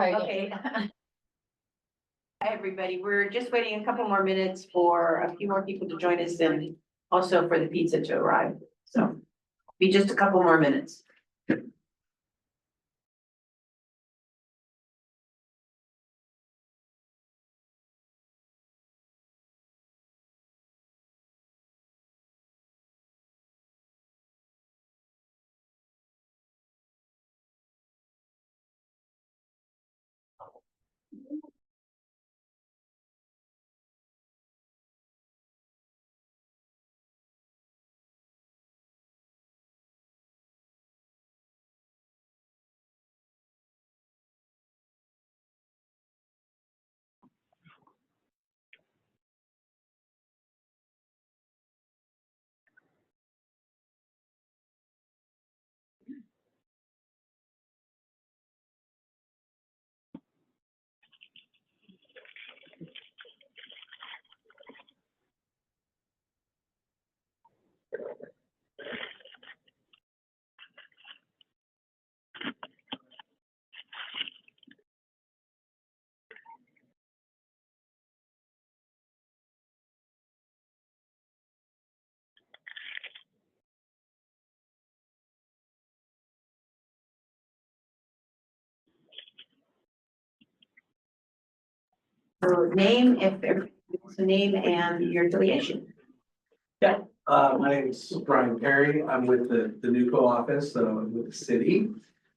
Okay. Hi, everybody. We're just waiting a couple more minutes for a few more people to join us and also for the pizza to arrive. So be just a couple more minutes. So name, name and your affiliation. Yeah, my name is Brian Perry. I'm with the Nwca office, with the city.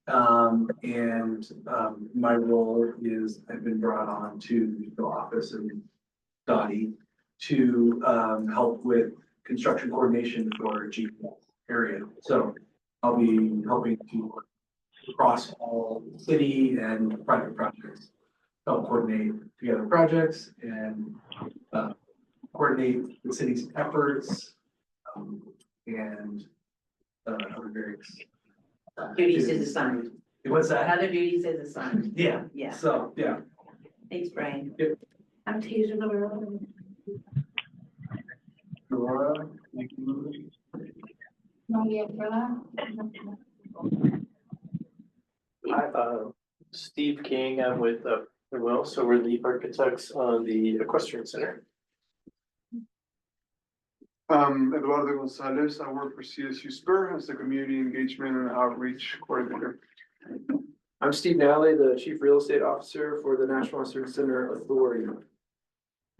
My role is I've been brought on to the Nwca office and Dottie to help with construction coordination for G area. So I'll be helping to work across all city and private projects. Help coordinate together projects and coordinate the city's efforts and other various Duties is assigned. What's that? Other duties is assigned. Yeah. Yeah. So, yeah. Thanks, Brian. Yep. I'm Taser number. Laura, Hi, Steve King. I'm with Will, so we're lead architects on the Equestrian Center. Eduardo Gonzalez, I work for CSU Spur as the Community Engagement and Outreach Coordinator. I'm Steve Nally, the Chief Real Estate Officer for the National Western Center Authority.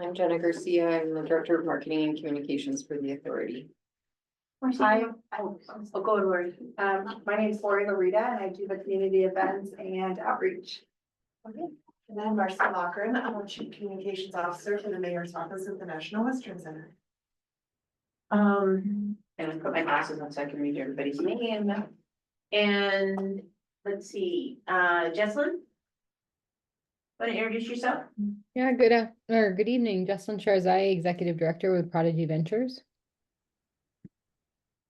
I'm Jenna Garcia. I'm the Director of Marketing and Communications for the Authority. Hi. I'll go to Lori. My name is Lori Larita and I do the community events and outreach. Okay. And then Marcia Lochran, I'm our Chief Communications Officer for the Mayor's Office at the National Western Center. I'm gonna put my glasses on so I can read everybody's name. And let's see, Jesselyn? Want to introduce yourself? Yeah, good evening. Jesselyn Charzai, Executive Director with Prodigy Ventures.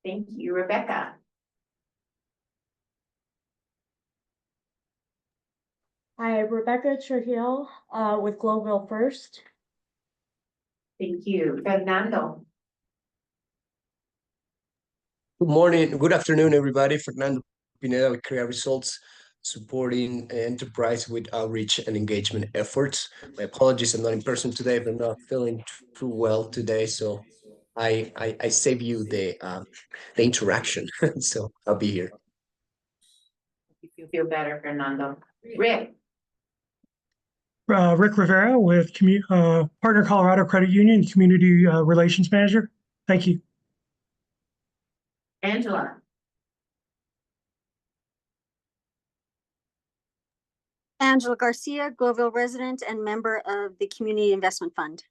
Thank you, Rebecca. Hi, Rebecca Trujillo with Global First. Thank you, Fernando. Good morning, good afternoon, everybody. Fernando Pineda with Crea Results, supporting enterprise with outreach and engagement efforts. My apologies, I'm not in person today, but I'm not feeling too well today, so I save you the interaction. So I'll be here. If you feel better, Fernando. Rick. Rick Rivera with Partner Colorado Credit Union, Community Relations Manager. Thank you. Angela. Angela Garcia, Gloville resident and member of the Community Investment Fund.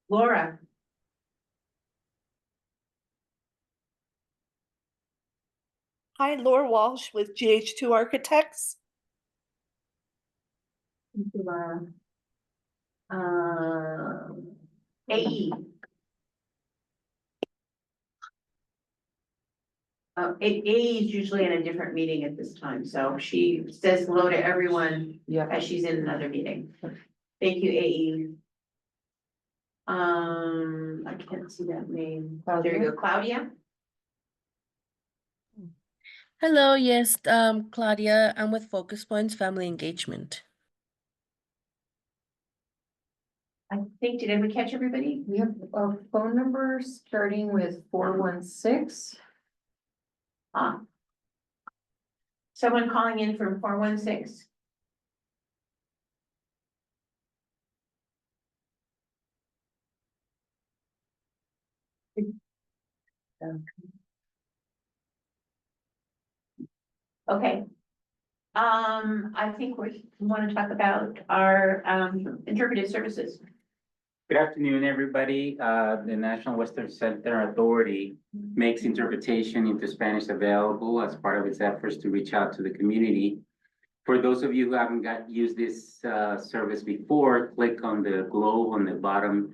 Laura. Hi, Laura Walsh with GH2 Architects. Thank you, Laura. AE. AE is usually in a different meeting at this time, so she says hello to everyone as she's in another meeting. Thank you, AE. I can't see that name. There you go, Claudia. Hello, yes, Claudia, I'm with Focus Points Family Engagement. I think, did we catch everybody? We have a phone number starting with 416. Someone calling in from 416. Okay. I think we want to talk about our interpretive services. Good afternoon, everybody. The National Western Center Authority makes interpretation into Spanish available as part of its efforts to reach out to the community. For those of you who haven't used this service before, click on the globe on the bottom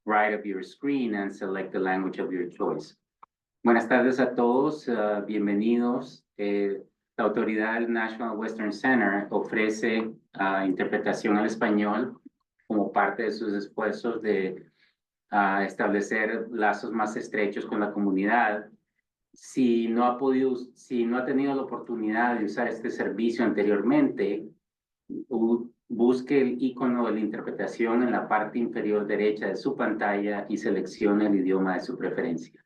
right of your screen and select the language of your choice. Buenas tardes a todos, bienvenidos. La Autoridad del National Western Center ofrece interpretación al español como parte de sus esfuerzos de establecer lazos más estrechos con la comunidad. Si no ha tenido la oportunidad de usar este servicio anteriormente, busque el icono de la interpretación en la parte inferior derecha de su pantalla y seleccione el idioma de su preferencia.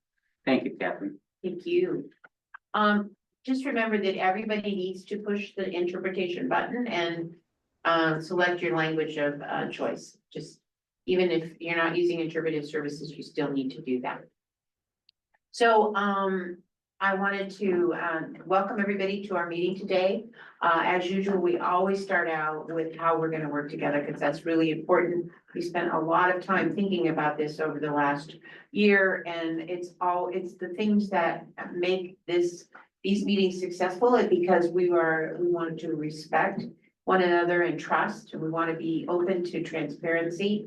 Thank you, Catherine. Thank you. Just remember that everybody needs to push the interpretation button and select your language of choice. Just even if you're not using interpretive services, you still need to do that. So I wanted to welcome everybody to our meeting today. As usual, we always start out with how we're going to work together because that's really important. We spent a lot of time thinking about this over the last year, and it's the things that make these meetings successful, and because we wanted to respect one another and trust, and we want to be open to transparency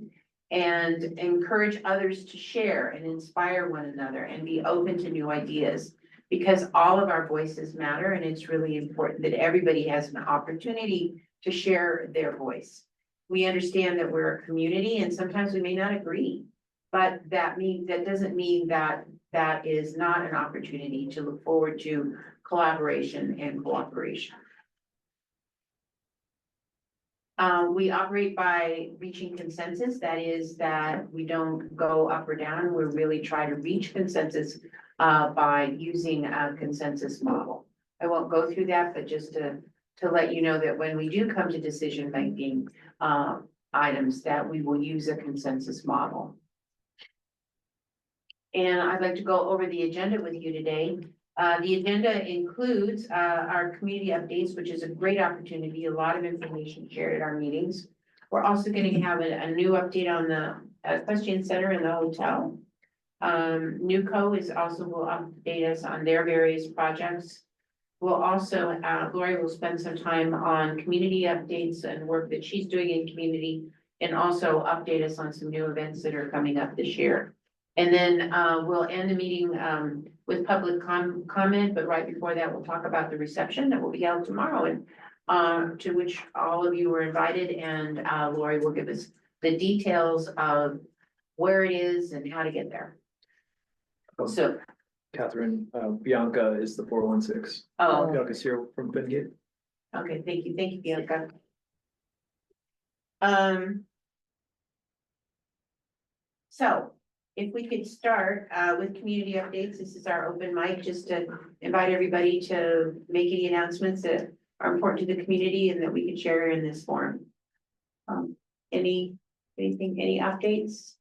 and encourage others to share and inspire one another and be open to new ideas, because all of our voices matter, and it's really important that everybody has an opportunity to share their voice. We understand that we're a community and sometimes we may not agree, but that doesn't mean that that is not an opportunity to look forward to collaboration and cooperation. We operate by reaching consensus. That is that we don't go up or down. We really try to reach consensus by using a consensus model. I won't go through that, but just to let you know that when we do come to decision making items, that we will use a consensus model. And I'd like to go over the agenda with you today. The agenda includes our community updates, which is a great opportunity, a lot of information shared at our meetings. We're also going to have a new update on the equestrian center in the hotel. Nwca+ will update us on their various projects. We'll also, Lori will spend some time on community updates and work that she's doing in community, and also update us on some new events that are coming up this year. And then we'll end the meeting with public comment, but right before that, we'll talk about the reception that will be held tomorrow, and to which all of you were invited, and Lori will give us the details of where it is and how to get there. So, Catherine, Bianca is the 416. oh, Bianca's here from Bengate. okay, thank you, Bianca. So if we could start with community updates, this is our open mic, just to invite everybody to make any announcements that are important to the community and that we can share in this forum. Any updates?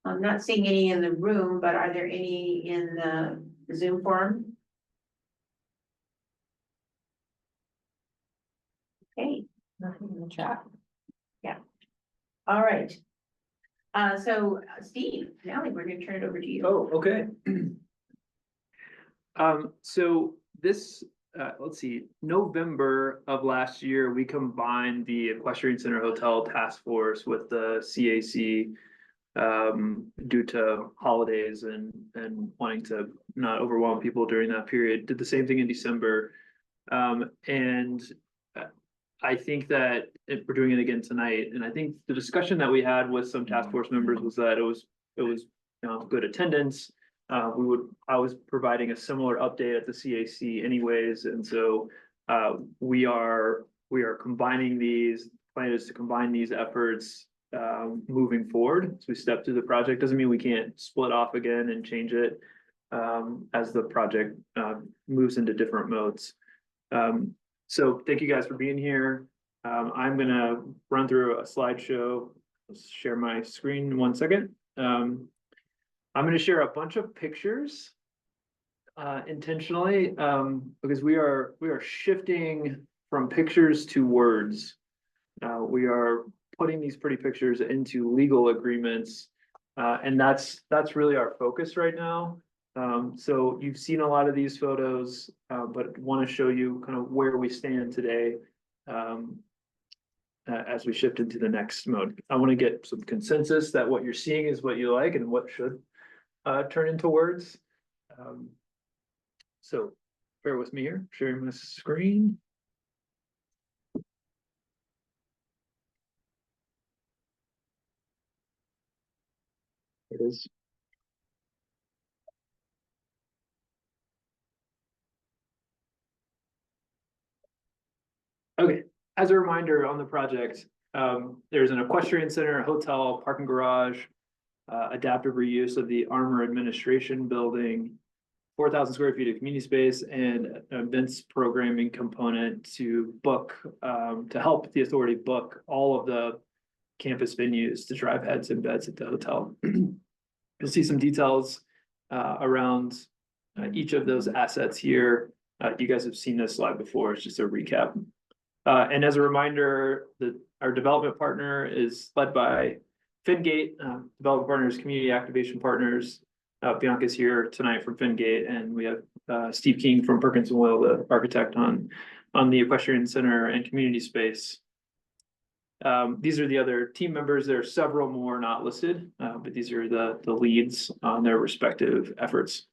I'm not seeing any in the room, but are there any in the Zoom forum? Okay. Nothing in the chat. Yeah. All right. So Steve, now we're gonna turn it over to you. Oh, okay. So this, let's see, November of last year, we combined the Equestrian Center Hotel Task Force with the CAC due to holidays and wanting to not overwhelm people during that period. Did the same thing in December. And I think that we're doing it again tonight. And I think the discussion that we had with some task force members was that it was good attendance. I was providing a similar update at the CAC anyways, and so we are combining these. Plan is to combine these efforts moving forward as we step through the project. Doesn't mean we can't split off again and change it as the project moves into different modes. So thank you guys for being here. I'm gonna run through a slideshow. Let's share my screen in 1 second. I'm gonna share a bunch of pictures intentionally because we are shifting from pictures to words. We are putting these pretty pictures into legal agreements, and that's really our focus right now. So you've seen a lot of these photos, but want to show you kind of where we stand today as we shift into the next mode. I want to get some consensus that what you're seeing is what you like and what should turn into words. So bear with me here, sharing my screen. It is. Okay, as a reminder on the project, there's an equestrian center, a hotel, parking garage, adaptive reuse of the Armor Administration Building, 4,000 square feet of community space, and an events programming component to book, to help the authority book all of the campus venues to drive heads and beds at the hotel. You'll see some details around each of those assets here. You guys have seen this slide before, it's just a recap. And as a reminder, our development partner is led by Fingate, development partners, community activation partners. Bianca's here tonight from Fingate, and we have Steve King from Perkins and Will, the architect on the Equestrian Center and community space. These are the other team members. There are several more not listed, but these are the leads on their respective efforts.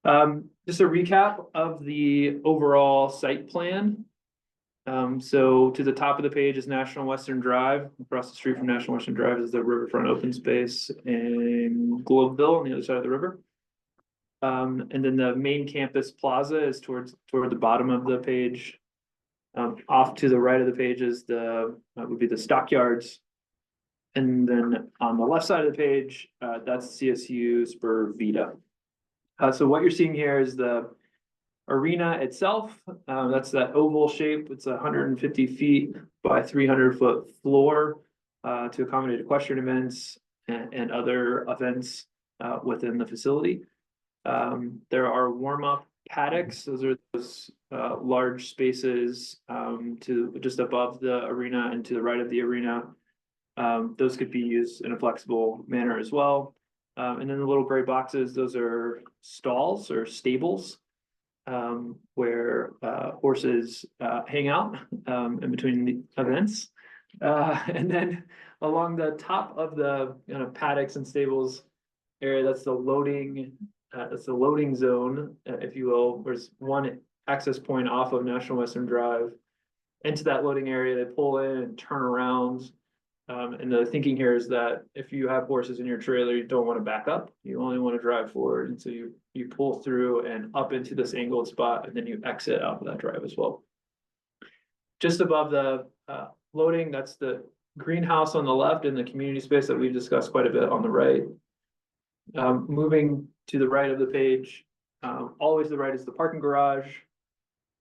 Just a recap of the overall site plan. So to the top of the page is National Western Drive. Across the street from National Western Drive is the riverfront open space in Globeville on the other side of the river. And then the main campus plaza is toward the bottom of the page. Off to the right of the page is would be the stockyards. And then on the left side of the page, that's CSU Spur Vita. So what you're seeing here is the arena itself. That's that oval shape. It's 150 feet by 300-foot floor to accommodate equestrian events and other events within the facility. There are warm-up paddocks. Those are those large spaces to just above the arena and to the right of the arena. Those could be used in a flexible manner as well. And then the little gray boxes, those are stalls or stables where horses hang out in between the events. And then along the top of the kind of paddocks and stables area, that's the loading zone, if you will. There's one access point off of National Western Drive. Into that loading area, they pull in and turn around. And the thinking here is that if you have horses in your trailer, you don't want to back up. You only want to drive forward. And so you pull through and up into this angled spot, and then you exit out of that drive as well. Just above the loading, that's the greenhouse on the left and the community space that we've discussed quite a bit on the right. Moving to the right of the page, always the right is the parking garage.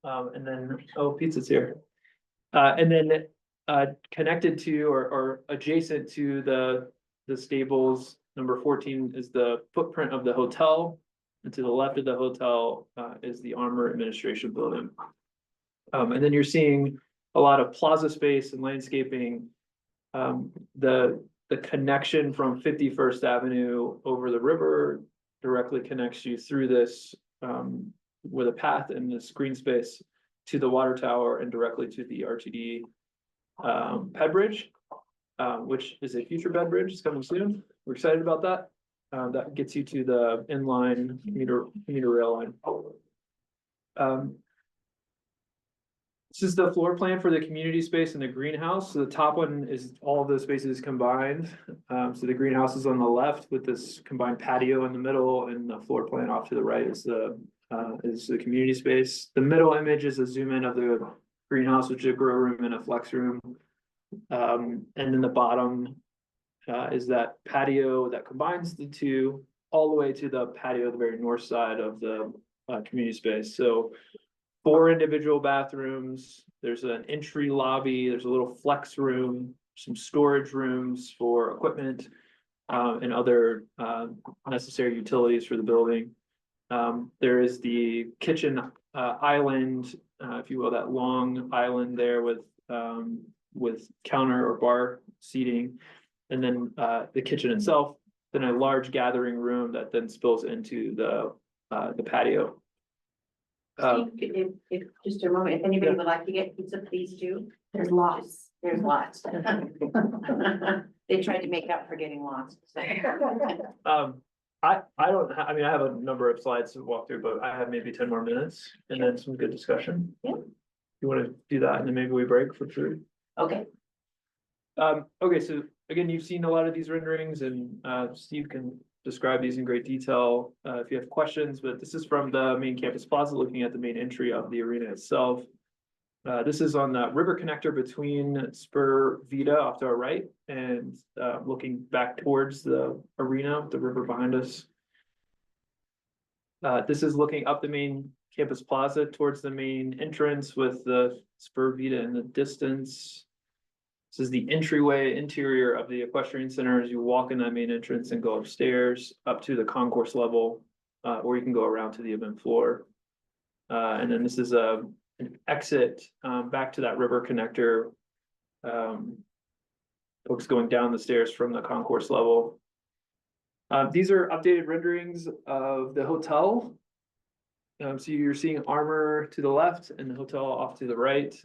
And then, pizza's here. And then connected to or adjacent to the stables, number 14 is the footprint of the hotel. And to the left of the hotel is the Armor Administration Building. And then you're seeing a lot of plaza space and landscaping. The connection from 51st Avenue over the river directly connects you through this with a path in this green space to the water tower and directly to the RTD ped bridge, which is a future bed bridge. It's coming soon. We're excited about that. That gets you to the inline commuter rail line. This is the floor plan for the community space and the greenhouse. So the top one is all of those spaces combined. So the greenhouse is on the left with this combined patio in the middle, and the floor plan off to the right is the community space. The middle image is a zoom in of the greenhouse, which is a grow room and a flex room. And then the bottom is that patio that combines the two all the way to the patio, the very north side of the community space. So 4 individual bathrooms, there's an entry lobby, there's a little flex room, some storage rooms for equipment, and other necessary utilities for the building. There is the kitchen island, if you will, that long island there with counter or bar seating, and then the kitchen itself, then a large gathering room that then spills into the patio. Steve, if just a moment, if anybody would like to get pizza, please do. There's lots. They tried to make up for getting lost. I mean, I have a number of slides to walk through, but I have maybe 10 more minutes and then some good discussion. Yeah. You want to do that and then maybe we break for food? Okay. Okay, so again, you've seen a lot of these renderings and Steve can describe these in great detail if you have questions, but this is from the main campus plaza, looking at the main entry of the arena itself. This is on the river connector between Spur Vita off to our right and looking back towards the arena, the river behind us. This is looking up the main campus plaza towards the main entrance with the Spur Vita in the distance. This is the entryway interior of the equestrian center as you walk in that main entrance and go upstairs up to the concourse level, or you can go around to the event floor. And then this is an exit back to that river connector. Folks going down the stairs from the concourse level. These are updated renderings of the hotel. So you're seeing Armor to the left and the hotel off to the right.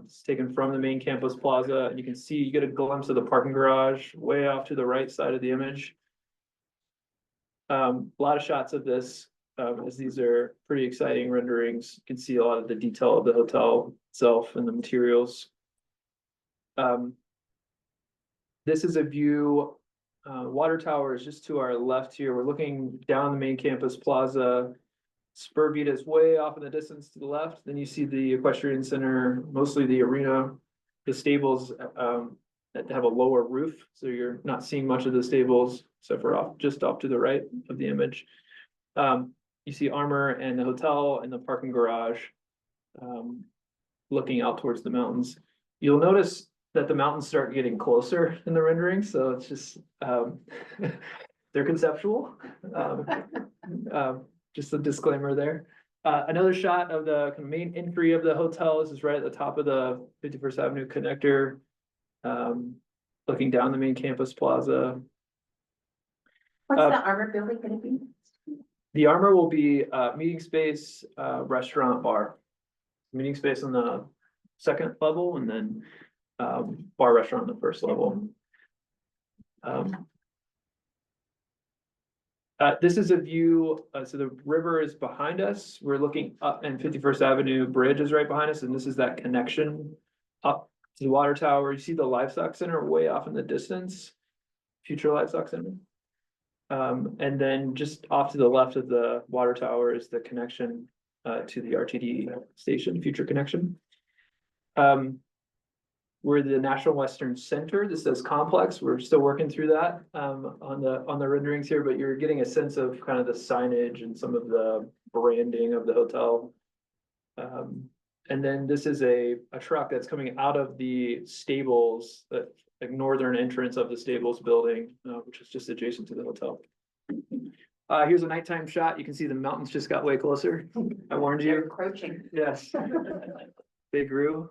It's taken from the main campus plaza, and you can see, you get a glimpse of the parking garage way off to the right side of the image. A lot of shots of this, as these are pretty exciting renderings. You can see a lot of the detail of the hotel itself and the materials. This is a view. Water tower is just to our left here. We're looking down the main campus plaza. Spur Vita is way off in the distance to the left. Then you see the equestrian center, mostly the arena, the stables that have a lower roof. So you're not seeing much of the stables except for just off to the right of the image. You see Armor and the hotel and the parking garage looking out towards the mountains. You'll notice that the mountains start getting closer in the rendering. So it's just, they're conceptual. Just a disclaimer there. Another shot of the main entry of the hotel. This is right at the top of the 51st Avenue connector, looking down the main campus plaza. What's the Armor building gonna be? The Armor will be meeting space, restaurant, bar. Meeting space on the second level and then bar restaurant on the first level. This is a view, so the river is behind us. We're looking up and 51st Avenue Bridge is right behind us. And this is that connection up to the water tower. You see the livestock center way off in the distance, future livestock center. And then just off to the left of the water tower is the connection to the RTD station, future connection. We're the National Western Center. This says complex. We're still working through that on the renderings here, but you're getting a sense of kind of the signage and some of the branding of the hotel. And then this is a truck that's coming out of the stables, the northern entrance of the stables building, which is just adjacent to the hotel. Here's a nighttime shot. You can see the mountains just got way closer. I warned you. They're encroaching. Yes. They grew.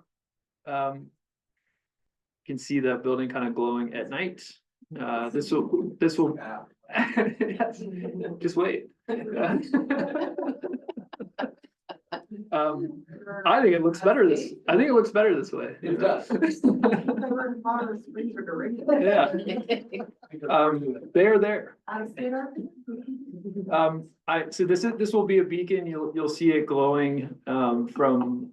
You can see the building kind of glowing at night. This will, yes, just wait. I think it looks better this, I think it looks better this way. It does. Yeah. They're there. So this will be a beacon, you'll see it glowing, from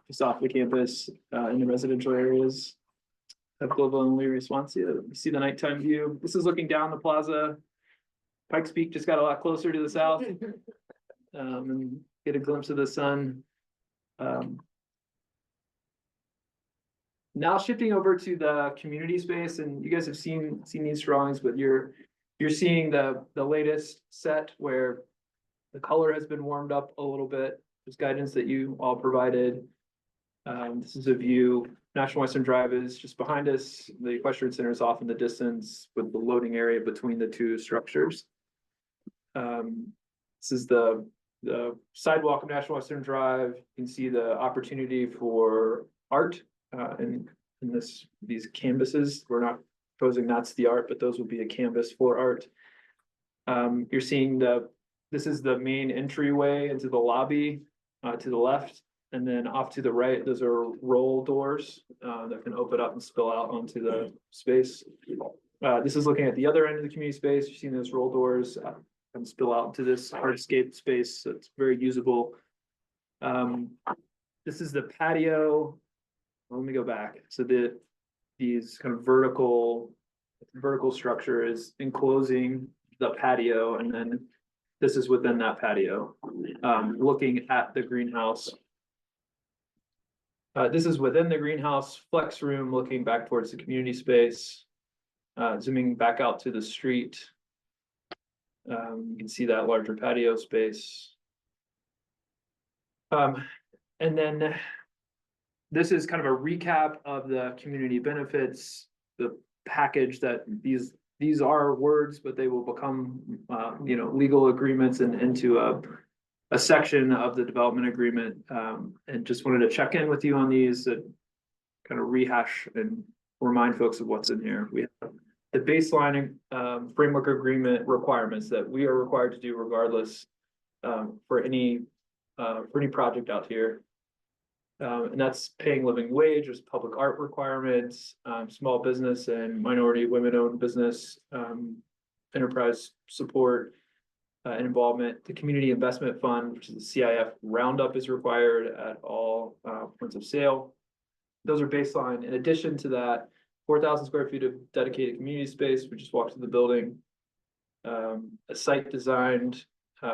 just off the campus, in the residential areas of Global and Leary Swansea. You see the nighttime view. This is looking down the plaza. Pikes Peak just got a lot closer to the south. And get a glimpse of the sun. Now shifting over to the community space, and you guys have seen these drawings, but you're seeing the latest set where the color has been warmed up a little bit. There's guidance that you all provided. This is a view. National Western Drive is just behind us. The Equestrian Center is off in the distance with the loading area between the two structures. This is the sidewalk of National Western Drive. You can see the opportunity for art in these canvases. We're not proposing that's the art, but those will be a canvas for art. You're seeing this is the main entryway into the lobby to the left, and then off to the right, those are roll doors that can open up and spill out onto the space. This is looking at the other end of the community space. You're seeing those roll doors and spill out into this hardscape space. So it's very usable. This is the patio. Let me go back. So these kind of vertical structure is enclosing the patio, and then this is within that patio. Looking at the greenhouse. This is within the greenhouse flex room, looking back towards the community space. Zooming back out to the street. You can see that larger patio space. And then this is kind of a recap of the community benefits, the package that these are words, but they will become, legal agreements and into a section of the development agreement. And just wanted to check in with you on these, kind of rehash and remind folks of what's in here. We have the baseline framework agreement requirements that we are required to do regardless for any project out here. And that's paying living wage, there's public art requirements, small business and minority women-owned business, enterprise support and involvement. The Community Investment Fund, which is the CIF roundup, is required at all points of sale. Those are baseline. In addition to that, 4,000 square feet of dedicated community space. We just walked through the building. A site designed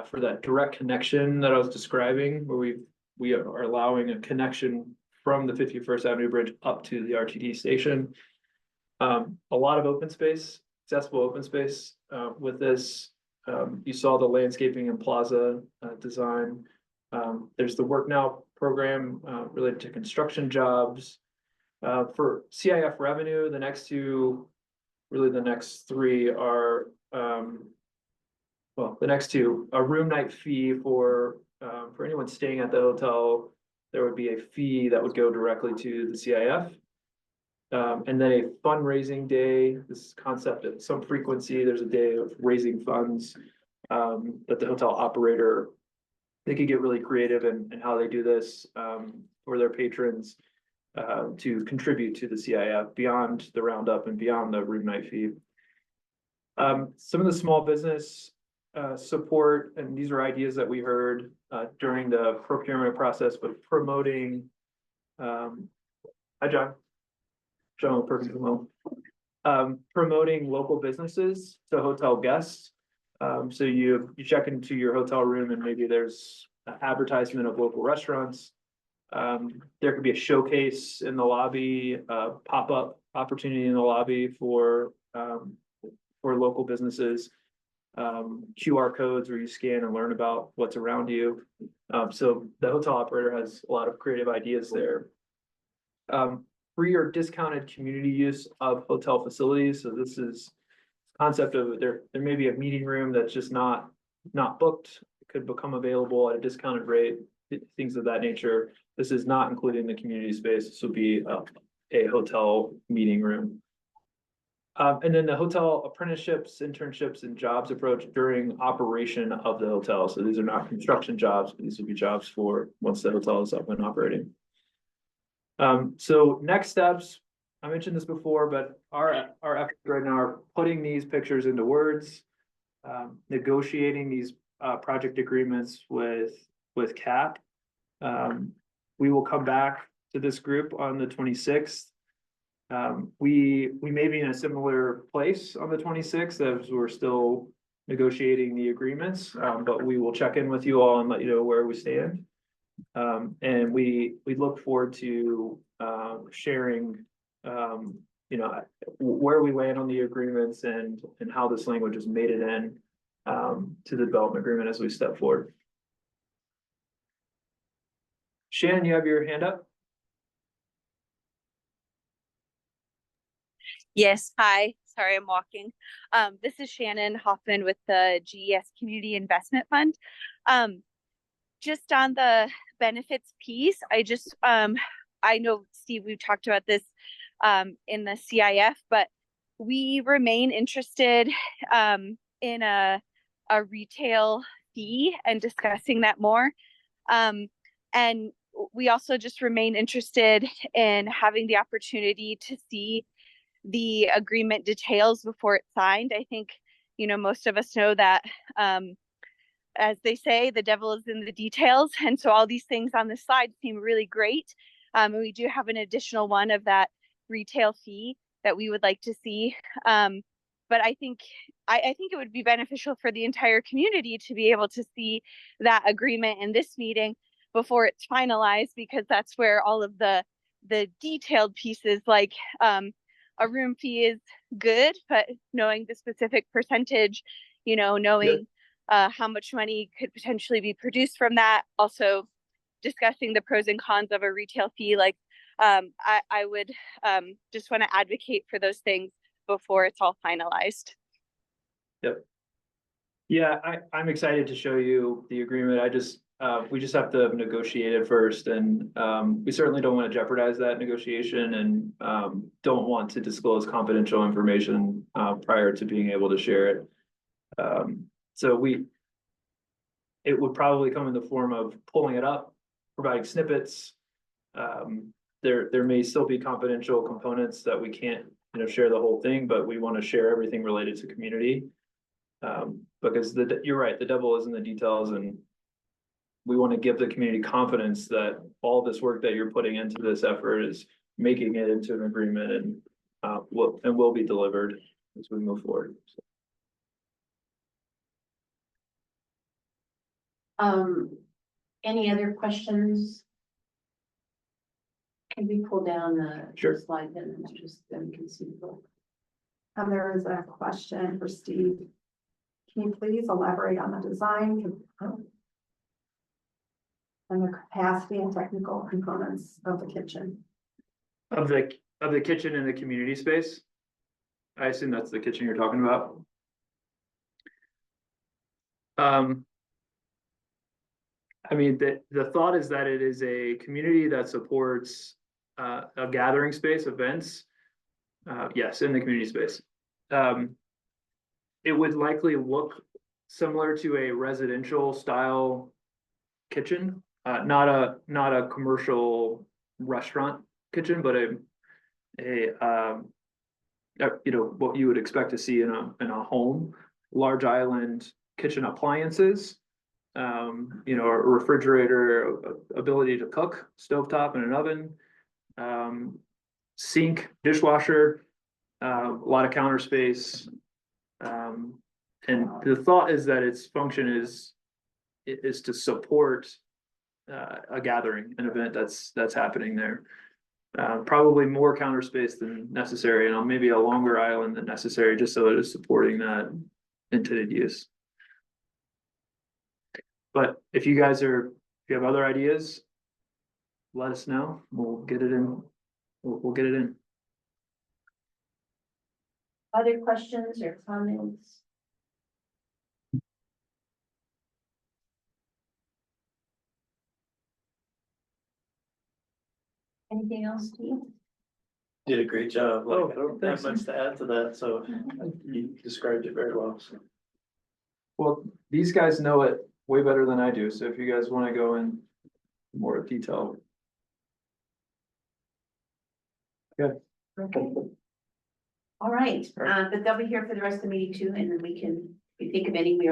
for that direct connection that I was describing, where we are allowing a connection from the 51st Avenue Bridge up to the RTD station. A lot of open space, accessible open space with this. You saw the landscaping and plaza design. There's the Work Now program related to construction jobs. For CIF revenue, the next three are, the next two, a room night fee for anyone staying at the hotel. There would be a fee that would go directly to the CIF. And then a fundraising day, this concept at some frequency, there's a day of raising funds that the hotel operator, they could get really creative in how they do this for their patrons to contribute to the CIF beyond the roundup and beyond the room night fee. Some of the small business support, and these are ideas that we heard during the procurement process, but promoting, hi John Perkins from home. Promoting local businesses to hotel guests. So you check into your hotel room and maybe there's an advertisement of local restaurants. There could be a showcase in the lobby, pop-up opportunity in the lobby for local businesses. QR codes where you scan and learn about what's around you. So the hotel operator has a lot of creative ideas there. Free or discounted community use of hotel facilities. So this is concept of there may be a meeting room that's just not booked. It could become available at a discounted rate, things of that nature. This is not including the community space. This will be a hotel meeting room. And then the hotel apprenticeships, internships, and jobs approach during operation of the hotel. So these are not construction jobs, but these would be jobs for once the hotel is up and operating. So next steps, I mentioned this before, but our efforts right now are putting these pictures into words, negotiating these project agreements with CAP. We will come back to this group on the 26th. We may be in a similar place on the 26th as we're still negotiating the agreements, but we will check in with you all and let you know where we stand. And we look forward to sharing, where we land on the agreements and how this language has made it in to the development agreement as we step forward. Shannon, you have your hand up? Yes, hi. Sorry, I'm walking. This is Shannon Hoffman with the GES Community Investment Fund. Just on the benefits piece, I know, Steve, we've talked about this in the CIF, but we remain interested in a retail fee and discussing that more. And we also just remain interested in having the opportunity to see the agreement details before it's signed. I think, most of us know that, as they say, the devil is in the details. And so all these things on this slide seem really great. And we do have an additional one of that retail fee that we would like to see. But I think it would be beneficial for the entire community to be able to see that agreement in this meeting before it's finalized, because that's where all of the detailed pieces, like a room fee is good, but knowing the specific percentage, knowing how much money could potentially be produced from that, also discussing the pros and cons of a retail fee, I would just want to advocate for those things before it's all finalized. Yep. Yeah, I'm excited to show you the agreement. We just have to negotiate it first, and we certainly don't want to jeopardize that negotiation, and don't want to disclose confidential information prior to being able to share it. So it would probably come in the form of pulling it up, providing snippets. There may still be confidential components that we can't, share the whole thing, but we want to share everything related to community. Because you're right, the devil is in the details, and we want to give the community confidence that all this work that you're putting into this effort is making it into an agreement, and will be delivered as we move forward. Any other questions? Can we pull down the slide then, and just then we can see the book? There is a question for Steve. Can you please elaborate on the design and the capacity and technical components of the kitchen? Of the kitchen and the community space? I assume that's the kitchen you're talking about. I mean, the thought is that it is a community that supports a gathering space, events. Yes, in the community space. It would likely look similar to a residential style kitchen, not a commercial restaurant kitchen, but what you would expect to see in a home. Large island kitchen appliances, a refrigerator, ability to cook, stovetop and an oven, sink, dishwasher, a lot of counter space. And the thought is that its function is to support a gathering, an event that's happening there. Probably more counter space than necessary, and maybe a longer island than necessary, just so it is supporting that intended use. But if you have other ideas, let us know. We'll get it in. We'll get it in. Other questions or comments? Anything else, Steve? did a great job. Like, Oh, I don't thanks. have much to add to that, so you described it very well, so. Well, these guys know it way better than I do, so if you guys want to go in more detail. Okay. Okay. All right, but they'll be here for the rest of the meeting too, and then we can, if we think of any, we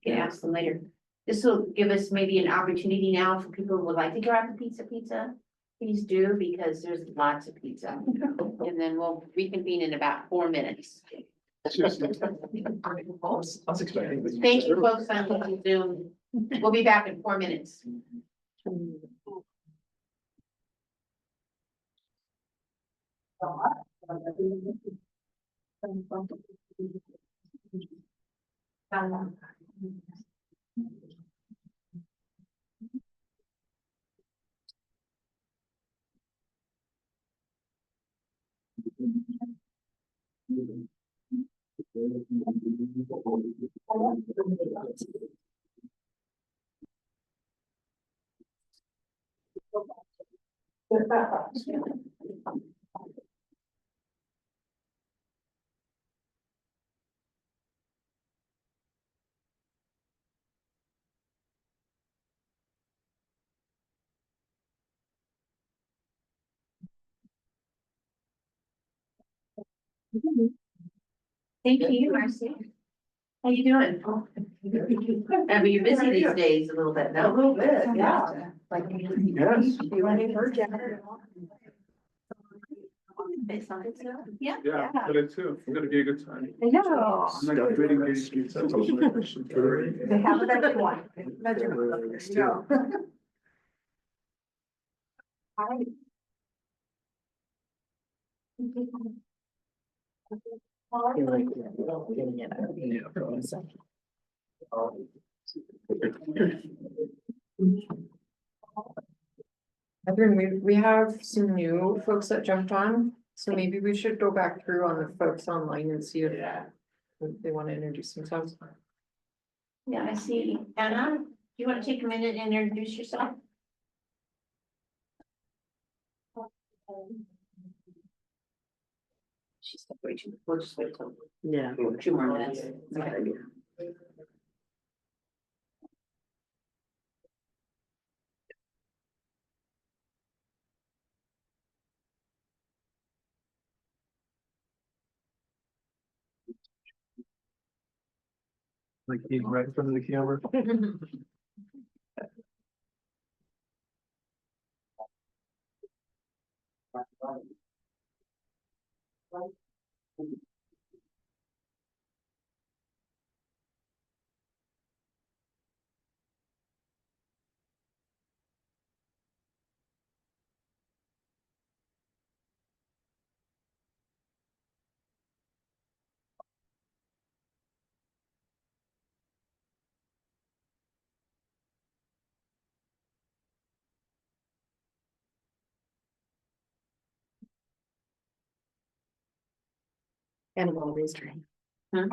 can ask them later. This will give us maybe an opportunity now for people who would like to grab the pizza. Please do, because there's lots of pizza. And then we'll reconvene in about 4 minutes. I was expecting this. Thank you, folks on Zoom. We'll be back in 4 minutes. Thank you, Marcy. How you doing? I mean, you're busy these days a little bit, A no? little bit, yeah. Yes. You want to hear Jennifer? Yeah. Yeah, but it too. It's gonna be a good time. I know. I'm like waiting to get They have it that you want. No. Hi. Catherine, we have some new folks that jumped on, so maybe we should go back through on the folks online and see if they want to introduce themselves. Yeah, I see. Anna, do you want to take a minute and introduce yourself? She's waiting. We'll just wait till. Yeah. 2 more minutes. Okay. Like being right in front of the camera. And always train. Yeah.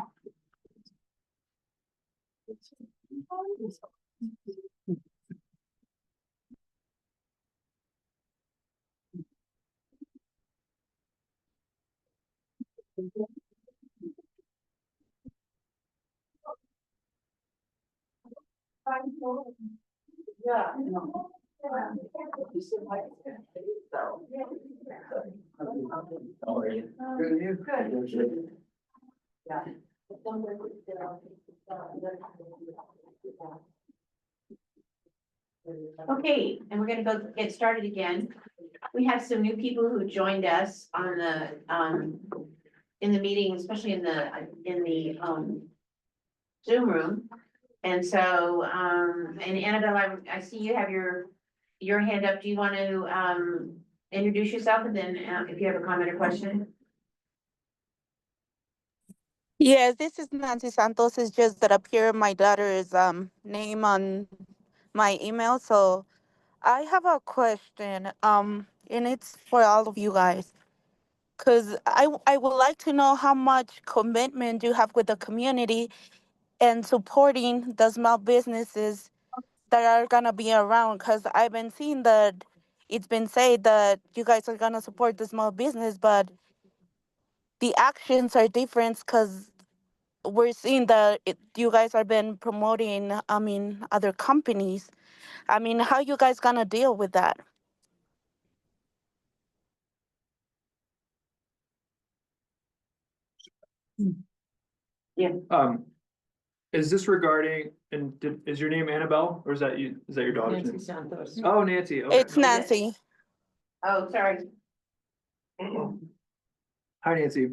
How are you? Good. Yeah. Okay, and we're gonna go get started again. We have some new people who joined us on the, in the meeting, especially in the Zoom room. And so, and Annabelle, I see you have your hand up. Do you want to, introduce yourself and then, if you have a comment or question? Yes, this is Nancy Santos. It's just that up here my daughter's name on my email. So I have a question. And it's for all of you guys. Because I would like to know how much commitment you have with the community and supporting the small businesses that are gonna be around. Because I've been seeing that it's been said that you guys are gonna support the small business, but the actions are different because we're seeing that you guys have been promoting, I mean, other companies. I mean, how you guys gonna deal with that? Is this regarding, and is your name Annabelle, or is that you, is that your daughter's Nancy name? Santos. Oh, Nancy, okay. It's Nancy. Oh, sorry. Hi, Nancy.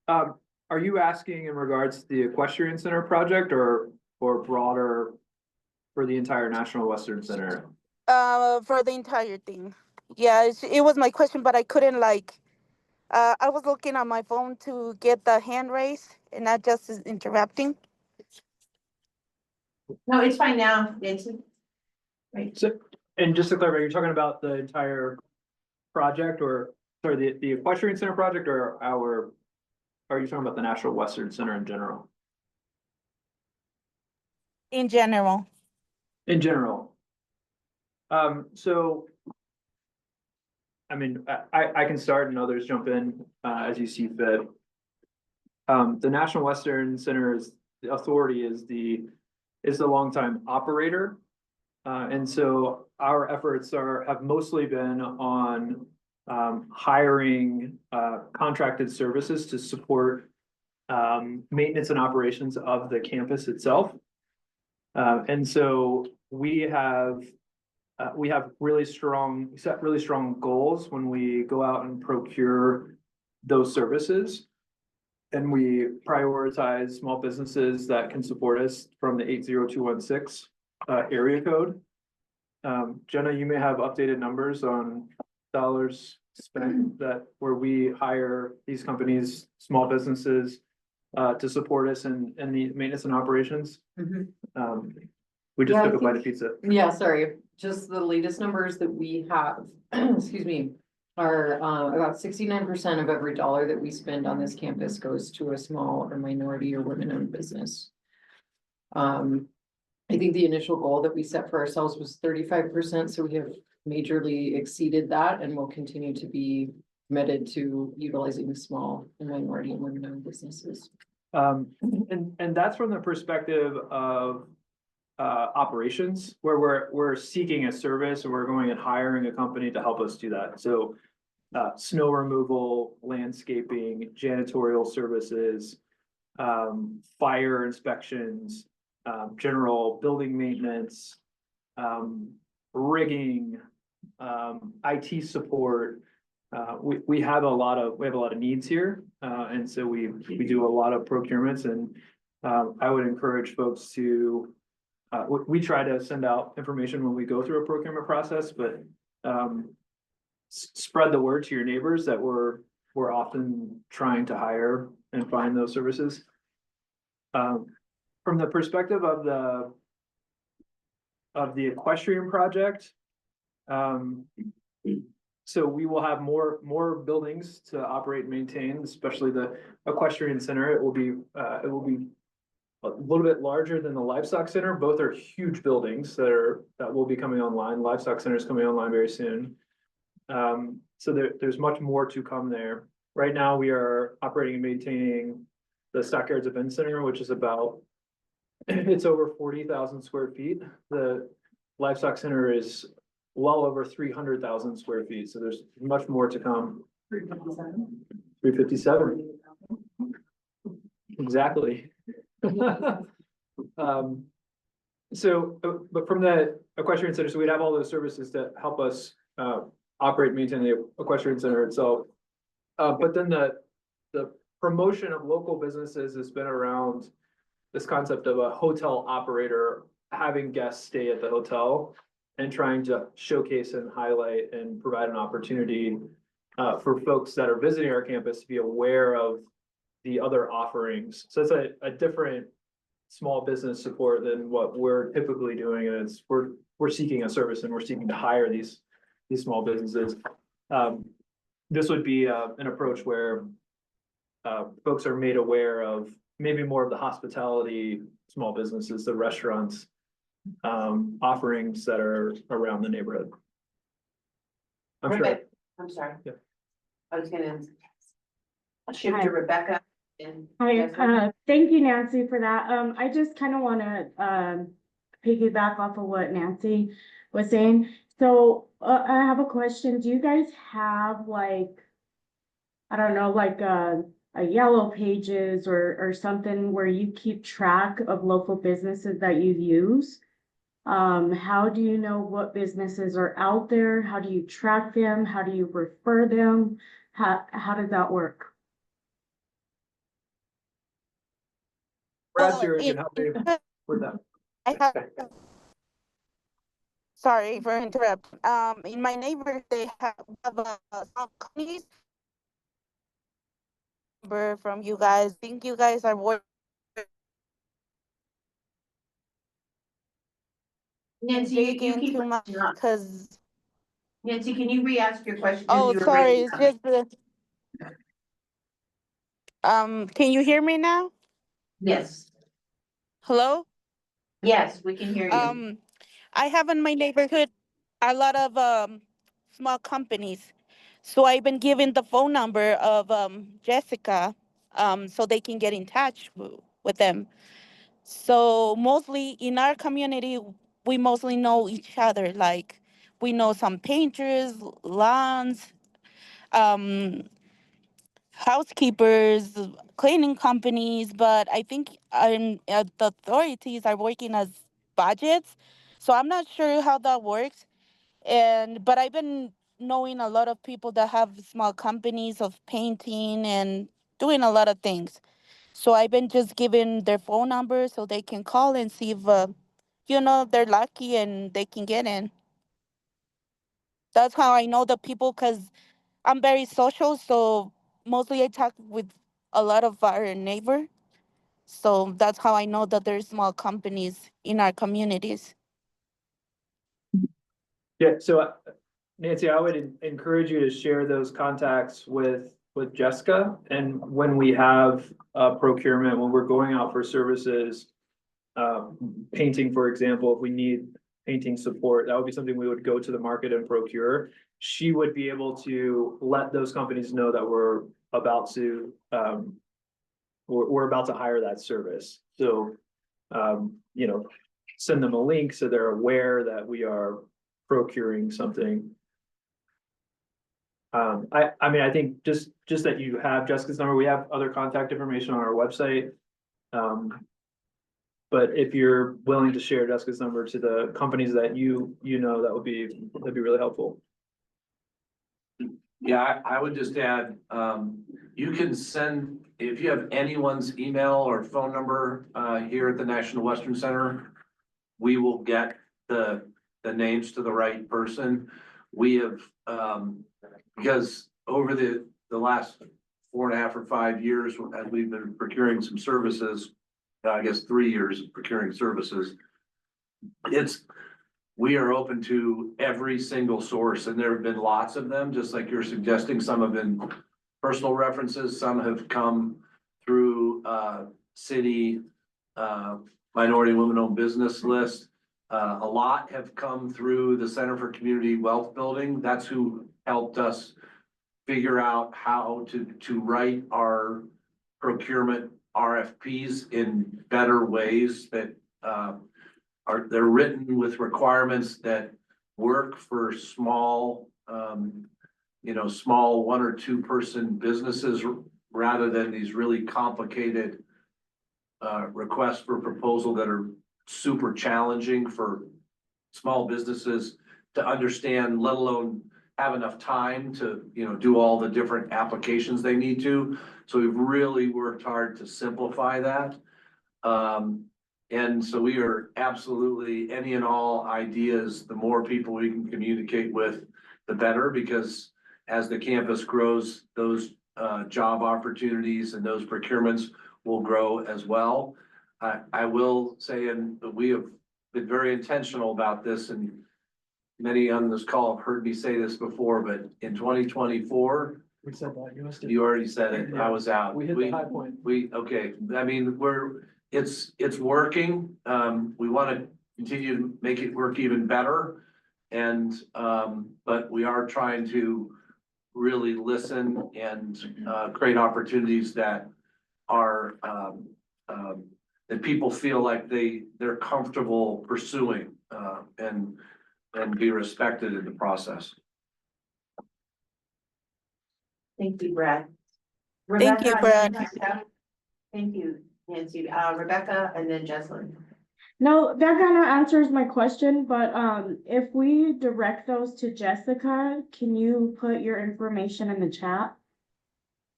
Are you asking in regards to the equestrian center project or broader for the entire National Western Center? For the entire thing. Yeah, it was my question, but I couldn't I was looking on my phone to get the hand raised and that just is interrupting. No, it's fine now, Nancy. Right. So, and just to clarify, you're talking about the entire project or, sorry, the equestrian center project or are you talking about the National Western Center in general? In general. In general. So, I mean, I can start and others jump in, as you see fit. The National Western Center's authority is the longtime operator. And so our efforts have mostly been on hiring contracted services to support maintenance and operations of the campus itself. And so we have really set really strong goals when we go out and procure those services. And we prioritize small businesses that can support us from the 80216 area code. Jenna, you may have updated numbers on dollars spent where we hire these companies, small businesses, to support us in the maintenance and operations. We just took a bite of pizza. Yeah, sorry, just the latest numbers that we have, excuse me, are about 69% of every dollar that we spend on this campus goes to a small or minority or women-owned business. I think the initial goal that we set for ourselves was 35%, so we have majorly exceeded that and will continue to be committed to utilizing small and minority and women-owned businesses. And that's from the perspective of operations, where we're seeking a service and we're going and hiring a company to help us do that. So snow removal, landscaping, janitorial services, fire inspections, general building maintenance, rigging, IT support. We have a lot of needs here, and so we do a lot of procurements, and I would encourage folks to. We try to send out information when we go through a procurement process, but spread the word to your neighbors that we're often trying to hire and find those services. From the perspective of the equestrian project, so we will have more buildings to operate and maintain, especially the equestrian center. It will be a little bit larger than the livestock center. Both are huge buildings that will be coming online. Livestock center is coming online very soon. So there's much more to come there. Right now, we are operating and maintaining the Stockyards Event Center, which is it's over 40,000 square feet. The livestock center is well over 300,000 square feet. So there's much more to come. 357. Exactly. So, but from the equestrian center, so we'd have all those services to help us operate and maintain the equestrian center itself. But then the promotion of local businesses has been around this concept of a hotel operator having guests stay at the hotel and trying to showcase and highlight and provide an opportunity for folks that are visiting our campus to be aware of the other offerings. So it's a different small business support than what we're typically doing. And we're seeking a service and we're seeking to hire these small businesses. This would be an approach where folks are made aware of maybe more of the hospitality, small businesses, the restaurants, offerings that are around the neighborhood. I'm sure. Rebecca, I'm sorry. Yeah. I was gonna shift to Rebecca and. Hi, Jessica. thank you, Nancy, for that. I just kind of want to, piggyback off of what Nancy was saying. So, I have a question. Do you guys have like, I don't know, like a yellow pages or something where you keep track of local businesses that you use? How do you know what businesses are out there? How do you track them? How do you refer them? How does that work? Brad's Well, here and can help you with that. I have, sorry for interrupt. In my neighborhood, they have some companies number from you guys. Think you guys are working. Nancy, you Digging keep too much breaking up. because Nancy, can you re-ask your question? oh, You were sorry, breaking it's up. just can you hear me now? Yes, Hello? yes, we can hear you. I have in my neighborhood a lot of small companies. So I've been given the phone number of Jessica so they can get in touch with them. So mostly in our community, we mostly know each other. Like we know some painters, lawns, um, housekeepers, cleaning companies. But I think the authorities are working as budgets. So I'm not sure how that works. But I've been knowing a lot of people that have small companies of painting and doing a lot of things. So I've been just giving their phone number so they can call and see if, they're lucky and they can get in. That's how I know the people because I'm very social. So mostly I talk with a lot of our neighbor. So that's how I know that there's small companies in our communities. Yeah, so Nancy, I would encourage you to share those contacts with Jessica. And when we have procurement, when we're going out for services, painting, for example, if we need painting support, that would be something we would go to the market and procure. She would be able to let those companies know that we're about to we're about to hire that service. So send them a link so they're aware that we are procuring something. I mean, I think just that you have Jessica's number, we have other contact information on our website. But if you're willing to share Jessica's number to the companies that that'd be really helpful. Yeah, I would just add, you can send, if you have anyone's email or phone number, here at the National Western Center, we will get the names to the right person. We have, because over the last 4.5 or 5 years, as we've been procuring some services, I guess 3 years of procuring services, we are open to every single source, and there have been lots of them, just like you're suggesting. Some have been personal references, some have come through city minority women-owned business list. A lot have come through the Center for Community Wealth Building. That's who helped us figure out how to write our procurement RFPs in better ways that they're written with requirements that work for small, small 1 or 2 person businesses rather than these really complicated requests for proposal that are super challenging for small businesses to understand, let alone have enough time to, do all the different applications they need to. So we've really worked hard to simplify that. And so we are absolutely, any and all ideas, the more people we can communicate with, the better, because as the campus grows, those job opportunities and those procurements will grow as well. I will say, and we have been very intentional about this, and many on this call have heard me say this before, but in 2024, We said that, you missed it. you already said it, I was out. We hit the high point. Okay, I mean, it's working. We want to continue to make it work even better. And, but we are trying to really listen and, create opportunities that are, that people feel like they're comfortable pursuing, and be respected in the process. Thank you, Brad. Thank you, Rebecca, Brad. Thank you, Nancy. Rebecca and then Jesselyn. No, that kind of answers my question, but if we direct those to Jessica, can you put your information in the chat?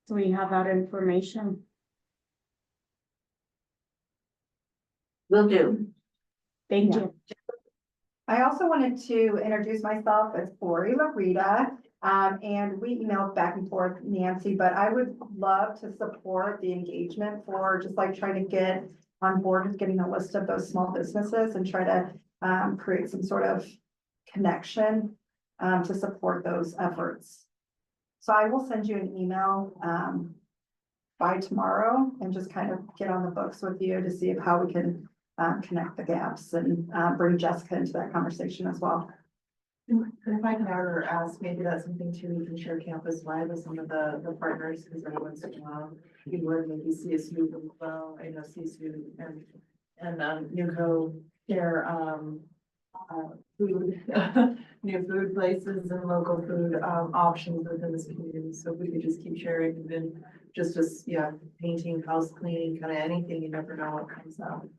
So we have that information. Will do. Thank you. I also wanted to introduce myself as Lori Larita, and we emailed back and forth, Nancy, but I would love to support the engagement for just like trying to get on board with getting a list of those small businesses and try to create some sort of connection to support those efforts. So I will send you an email by tomorrow and just kind of get on the books with you to see how we can connect the gaps and bring Jessica into that conversation as well. If I can ask, maybe that's something too, we can share campus wide with some of the partners, because everyone's you would maybe CSU, well, I know CSU and Nwca share food, new food places and local food options within this community. So if we could just keep sharing, and then just as, yeah, painting, house cleaning, kind of anything, you never know what comes out.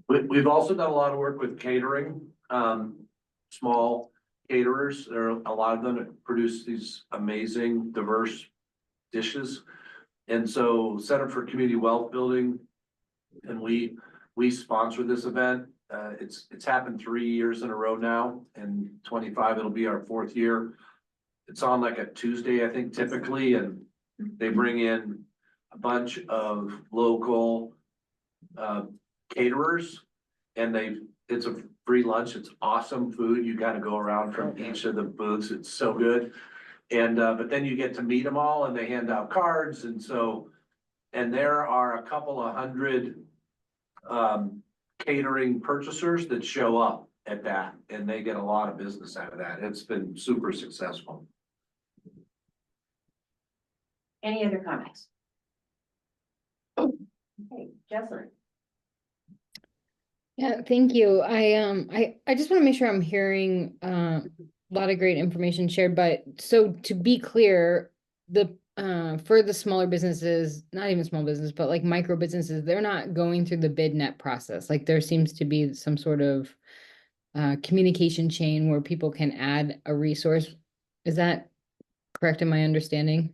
We've also done a lot of work with catering, small caterers. There are a lot of them that produce these amazing, diverse dishes. And so Center for Community Wealth Building, and we sponsor this event. It's happened 3 years in a row now, and 25, it'll be our 4th year. It's on like a Tuesday, I think, typically, and they bring in a bunch of local caterers, and it's a free lunch. It's awesome food. You gotta go around from each of the booths. It's so good. And but then you get to meet them all, and they hand out cards, and so, and there are a couple of hundred catering purchasers that show up at that, and they get a lot of business out of that. It's been super successful. Any other comments? Okay, Jesselyn. Yeah, thank you. I just want to make sure I'm hearing a lot of great information shared, but so to be clear, the for the smaller businesses, not even small business, but like micro businesses, they're not going through the bid net process. Like there seems to be some sort of communication chain where people can add a resource. Is that correct in my understanding?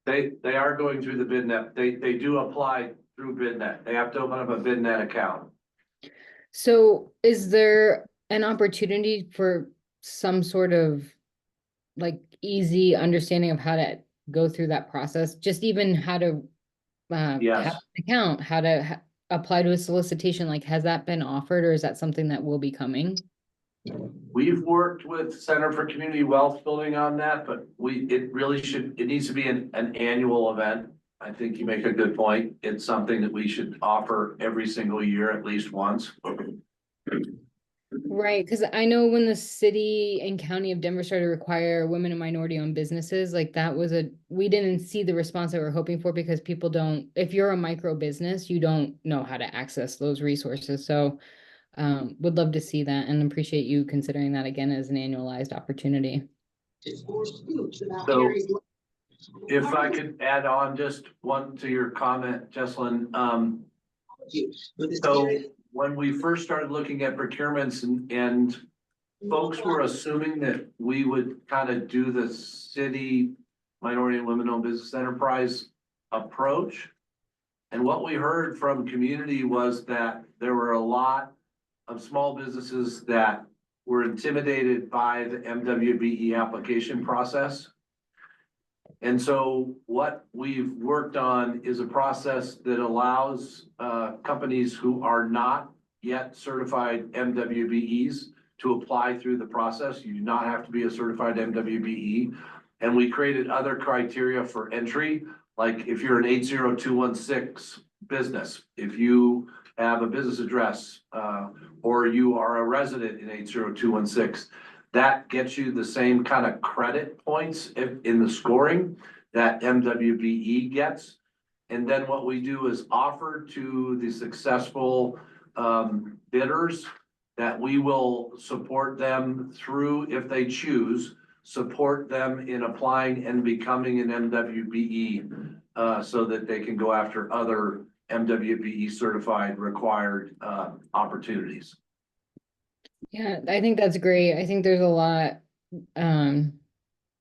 They are going through the BidNet. They do apply through BidNet. They have to open up a BidNet account. So is there an opportunity for some sort of like easy understanding of how to go through that process? Just even how to have Yes. an account, how to apply to a solicitation, like has that been offered or is that something that will be coming? We've worked with Center for Community Wealth Building on that, but it needs to be an annual event. I think you make a good point. It's something that we should offer every single year, at least once. Right, because I know when the city and county of Denver started to require women and minority-owned businesses, like that was we didn't see the response that we're hoping for because people don't, if you're a micro business, you don't know how to access those resources. So would love to see that and appreciate you considering that again as an annualized opportunity. So if I could add on just one to your comment, Jesselyn, so when we first started looking at procurements and folks were assuming that we would kind of do the city minority and women-owned business enterprise approach. And what we heard from community was that there were a lot of small businesses that were intimidated by the MWBE application process. And so what we've worked on is a process that allows companies who are not yet certified MWBEs to apply through the process. You do not have to be a certified MWBE. And we created other criteria for entry, like if you're an 80216 business, if you have a business address, or you are a resident in 80216, that gets you the same kind of credit points in the scoring that MWBE gets. And then what we do is offer to the successful bidders that we will support them through, if they choose, support them in applying and becoming an MWBE so that they can go after other MWBE certified required opportunities. Yeah, I think that's great. I think there's a lot,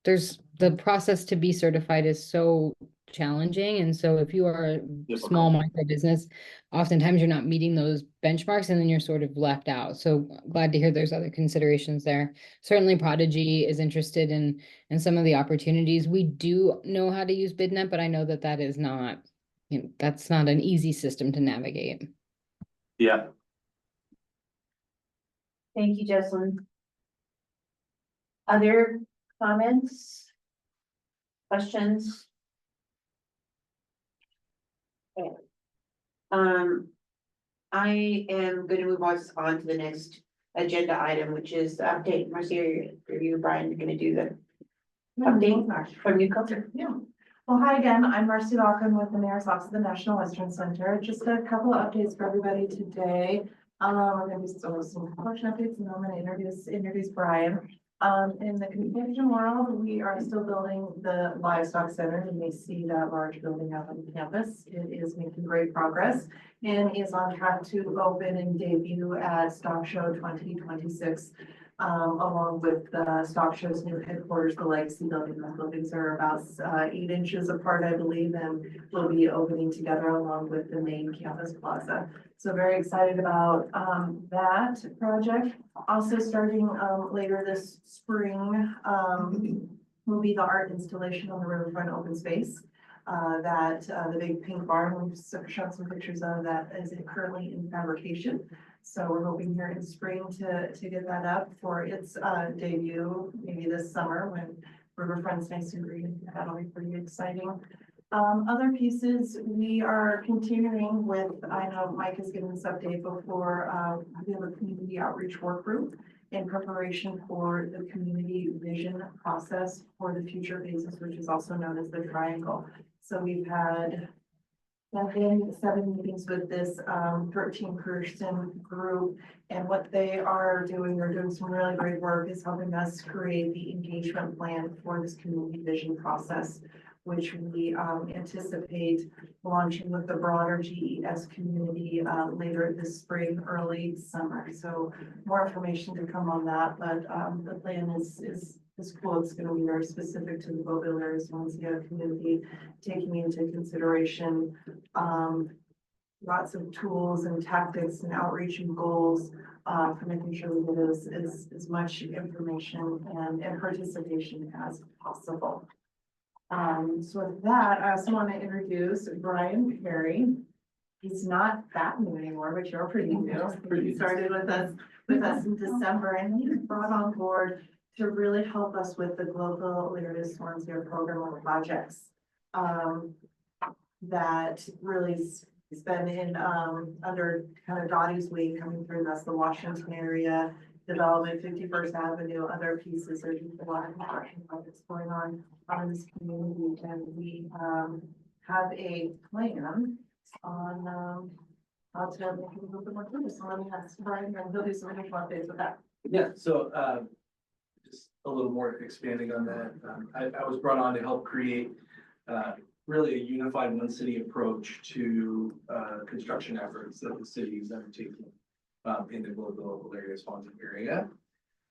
there's the process to be certified is so challenging. And so if you are a small micro business, oftentimes you're not meeting those benchmarks and then you're sort of left out. So glad to hear there's other considerations there. Certainly Prodigy is interested in some of the opportunities. We do know how to use BidNet, but I know that that is not, you know, that's not an easy system to navigate. Yeah. Thank you, Jesselyn. Other comments? Questions? Okay. I am going to move us on to the next agenda item, which is the update. Marcia, you, Brian, you're going to do the update from Nwca+Cac+Eq. Yeah. Well, hi again. I'm Marcy Locken with the Mayor's Office of the National Western Center. Just a couple of updates for everybody today. We're going to do some collection updates, and I'm going to introduce Brian. In the communication world, we are still building the livestock center. You may see that large building out on campus. It is making great progress and is on track to open and debut at Stock Show 2026. Along with the Stock Show's new headquarters, the Legacy Building. The buildings are about 8 inches apart, I believe, and will be opening together along with the main campus plaza. So very excited about that project. Also starting later this spring will be the art installation on the riverfront open space. The big pink barn, we've shown some pictures of that, is currently in fabrication. So we're hoping here in spring to get that up for its debut, maybe this summer when riverfront's nice and green. That'll be pretty exciting. Other pieces, we are continuing with, I know Mike has given this update before, we have a community outreach work group in preparation for the community vision process for the future phases, which is also known as the triangle. So we've had 7 meetings with this 13-person group, and what they are doing, they're doing some really great work, is helping us create the engagement plan for this community vision process, which we anticipate launching with the broader GES community later this spring, early summer. So more information to come on that, but the plan is cool. It's going to be very specific to the Mobile areas, Nwca community, taking into consideration lots of tools and tactics and outreach and goals for making sure we get as much information and participation as possible. So with that, I also want to introduce Brian Perry. He's not that new anymore, but you're pretty new. He started with us in December, and he was brought on board to really help us with the Global Lyrics Nwca program of projects. That really has been in under kind of Dottie's wing coming through. That's the Washington area development, 51st Avenue, other pieces. There's a lot of construction projects going on in this community, and we have a plan on how to make it a little bit more clear. So let me ask Brian, and he'll do some additional updates with that. Yeah, so just a little more expanding on that. I was brought on to help create really a unified one city approach to construction efforts that the city is undertaking in the global area sponsored area.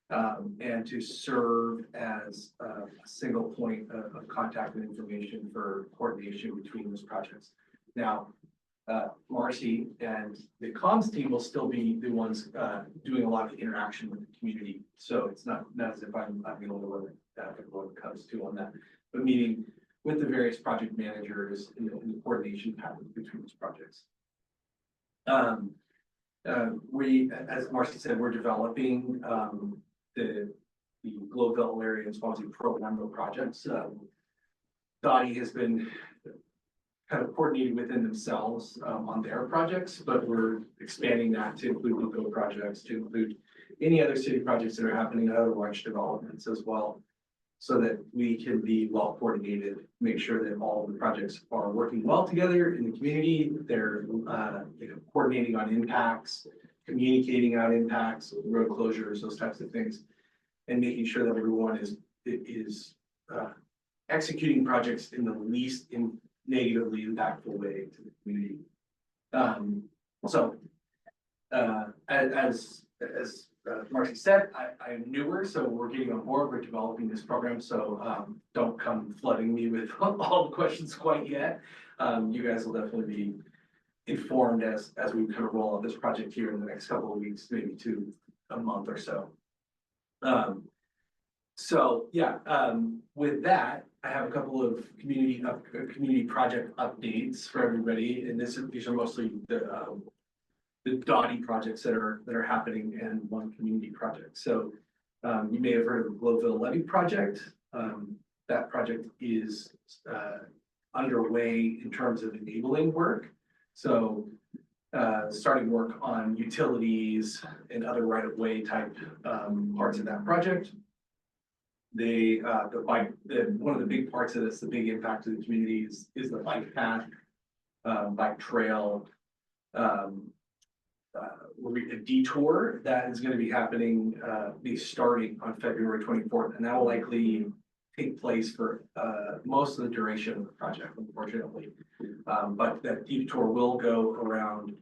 And to serve as a single point of contact and information for coordination between those projects. Now, Marcy and the comms team will still be the ones doing a lot of the interaction with the community. So it's not as if I'm the only one that comes to on that, but meeting with the various project managers in the coordination pattern between these projects. We, as Marcy said, we're developing the Globeville area and sponsoring program of projects. Dottie has been kind of coordinating within themselves, on their projects, but we're expanding that to include local projects, to include any other city projects that are happening, and other large developments as well. So that we can be well coordinated, make sure that all of the projects are working well together in the community. They're, coordinating on impacts, communicating out impacts, road closures, those types of things. And making sure that everyone is executing projects in the least negatively impactful way to the community. As Marcy said, I am newer, so we're getting on board, we're developing this program, so don't come flooding me with all the questions quite yet. You guys will definitely be informed as we kind of roll out this project here in the next couple of weeks, maybe to a month or so. With that, I have a couple of community project updates for everybody, and these are mostly the Dottie projects that are happening and one community project. So you may have heard of the Glowville Levee project. That project is underway in terms of enabling work. So starting work on utilities and other right-of-way type parts of that project. One of the big parts of this, the big impact to the community is the bike path, bike trail, a detour that is going to be happening, starting on February 24th, and that will likely take place for most of the duration of the project, unfortunately. But that detour will go around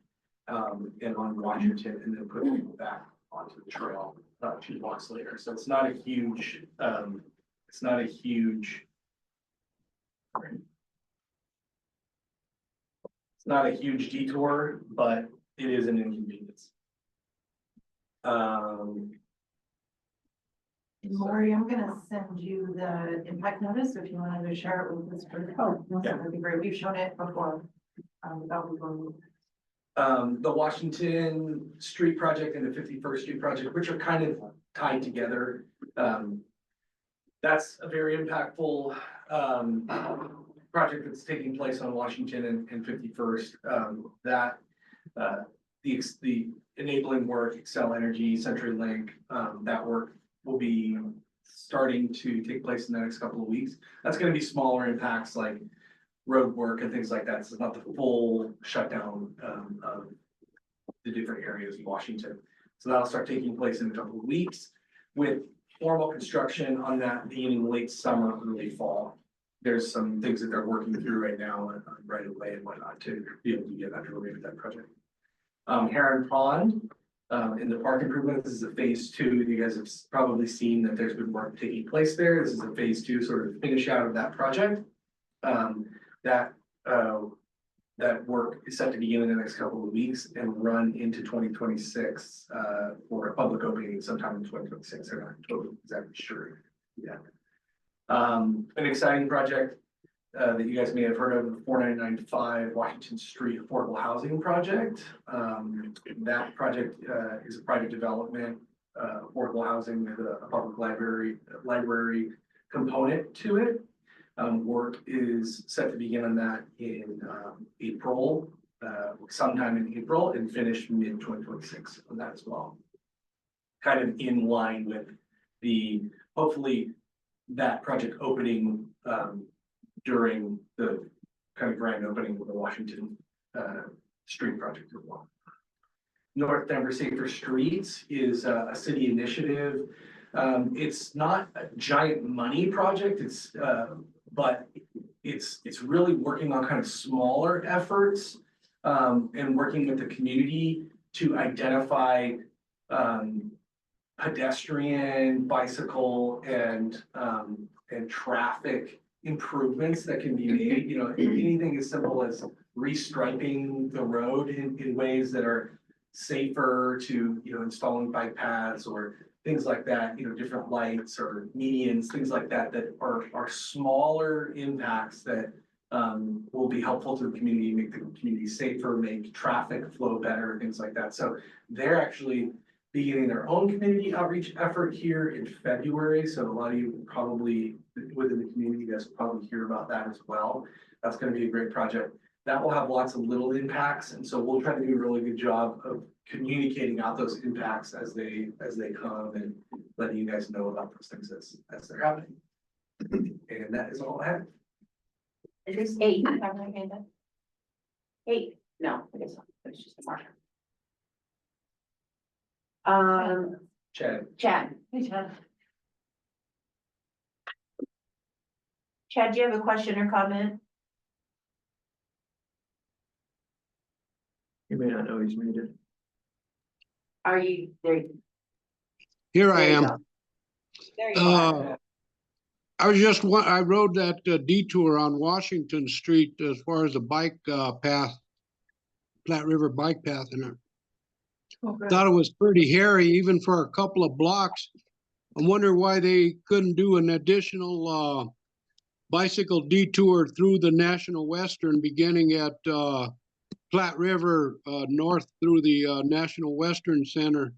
and on Washington, and then put people back onto the trail a few blocks later. So it's not a huge detour, but it is an inconvenience. Lori, I'm gonna send you the impact notice if you wanted to share it with this group. Oh, Yeah. that'd be great. We've shown it before. That was one. The Washington Street project and the 51st Street project, which are kind of tied together. That's a very impactful project that's taking place on Washington and 51st. The enabling work, Excel Energy, CenturyLink, that work will be starting to take place in the next couple of weeks. That's going to be smaller impacts like road work and things like that. So it's not the full shutdown of the different areas of Washington. So that'll start taking place in a couple of weeks with formal construction on that beginning late summer, early fall. There's some things that they're working through right now right away and whatnot to be able to get underway with that project. Heron Pond, in the park improvements, this is a phase 2. You guys have probably seen that there's been work taking place there. This is a phase 2 sort of finish out of that project. That work is set to begin in the next couple of weeks and run into 2026 for a public opening sometime in 2026. I'm not totally exactly sure yet. An exciting project that you guys may have heard of, the 4995 Washington Street Affordable Housing Project. That project is a private development, affordable housing with a public library component to it. Work is set to begin on that in April, sometime in April, and finish mid 2026 on that as well. Kind of in line with hopefully that project opening during the kind of grand opening of the Washington Street project as well. North Denver Safer Streets is a city initiative. It's not a giant money project. But it's really working on kind of smaller efforts and working with the community to identify pedestrian, bicycle, and traffic improvements that can be made. You know, anything as simple as restriping the road in ways that are safer, to installing bike paths or things like that, different lights or medians, things like that, that are smaller impacts that will be helpful to the community, make the community safer, make traffic flow better, things like that. So they're actually beginning their own community outreach effort here in February. So a lot of you probably, within the community. You guys will probably hear about that as well. That's gonna be a great project. That will have lots of little impacts, and so we'll try to do a really good job of communicating out those impacts as they come and letting you guys know about those things as they're happening. And that is all I have. Is this eight? I have my hand up. Eight, no, I guess not. It's just a marker. Chad. Chad. Hey, Chad. Chad, do you have a question or comment? You may not know he's muted. Are you there? Here I There you am. go. There you are. I was just, I rode that detour on Washington Street as far as the bike path, Platte River bike path, and I thought it was pretty hairy even for a couple of blocks. I wonder why they couldn't do an additional bicycle detour through the National Western beginning at Platte River north through the National Western Center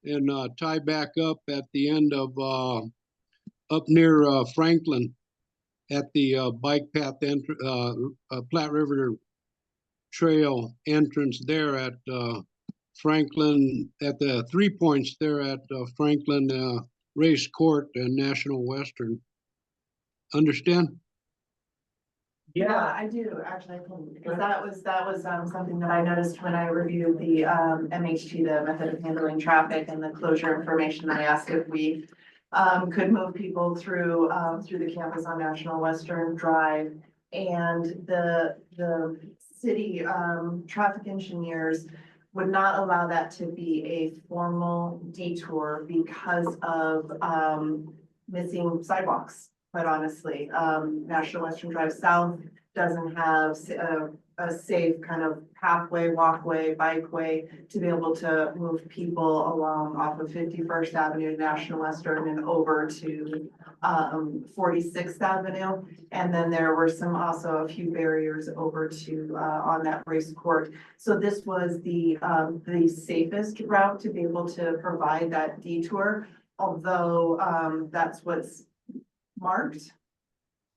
and tie back up at the end of up near Franklin at the bike path Platte River Trail entrance there at Franklin, at the 3 points there at Franklin Race Court and National Western. Understand? Yeah, I do, actually, because that was something that I noticed when I reviewed the MHT, the method of handling traffic and the closure information. I asked if we could move people through the campus on National Western Drive. And the city traffic engineers would not allow that to be a formal detour because of missing sidewalks. Quite honestly, National Western Drive South doesn't have a safe kind of pathway, walkway, bikeway to be able to move people along off of 51st Avenue, National Western, and over to 46th Avenue. And then there were also a few barriers over to on that race court. So this was the safest route to be able to provide that detour, although that's what's marked.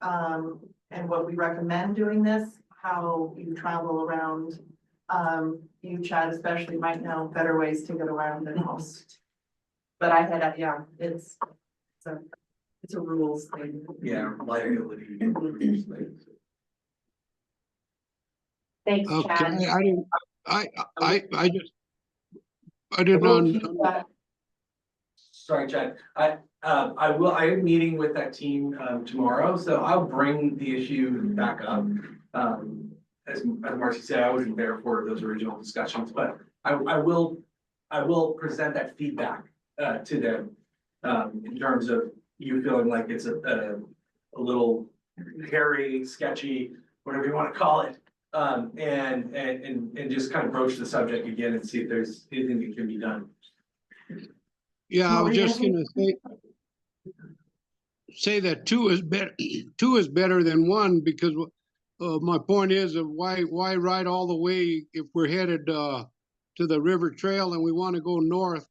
And what we recommend doing this, how you travel around, you, Chad, especially might know better ways to get around than most. But I had, yeah, it's a rules thing. Yeah, liability. Thanks, Okay, Chad. I didn't. Sorry, Chad. I am meeting with that team tomorrow, so I'll bring the issue back up. As Marcy said, I wasn't there for those original discussions, but I will present that feedback to them in terms of you feeling like it's a little hairy, sketchy, whatever you want to call it. And just kind of broach the subject again and see if there's anything that can be done. Yeah, I was just gonna say that two is better than one, because my point is of why ride all the way if we're headed to the river trail and we want to go north?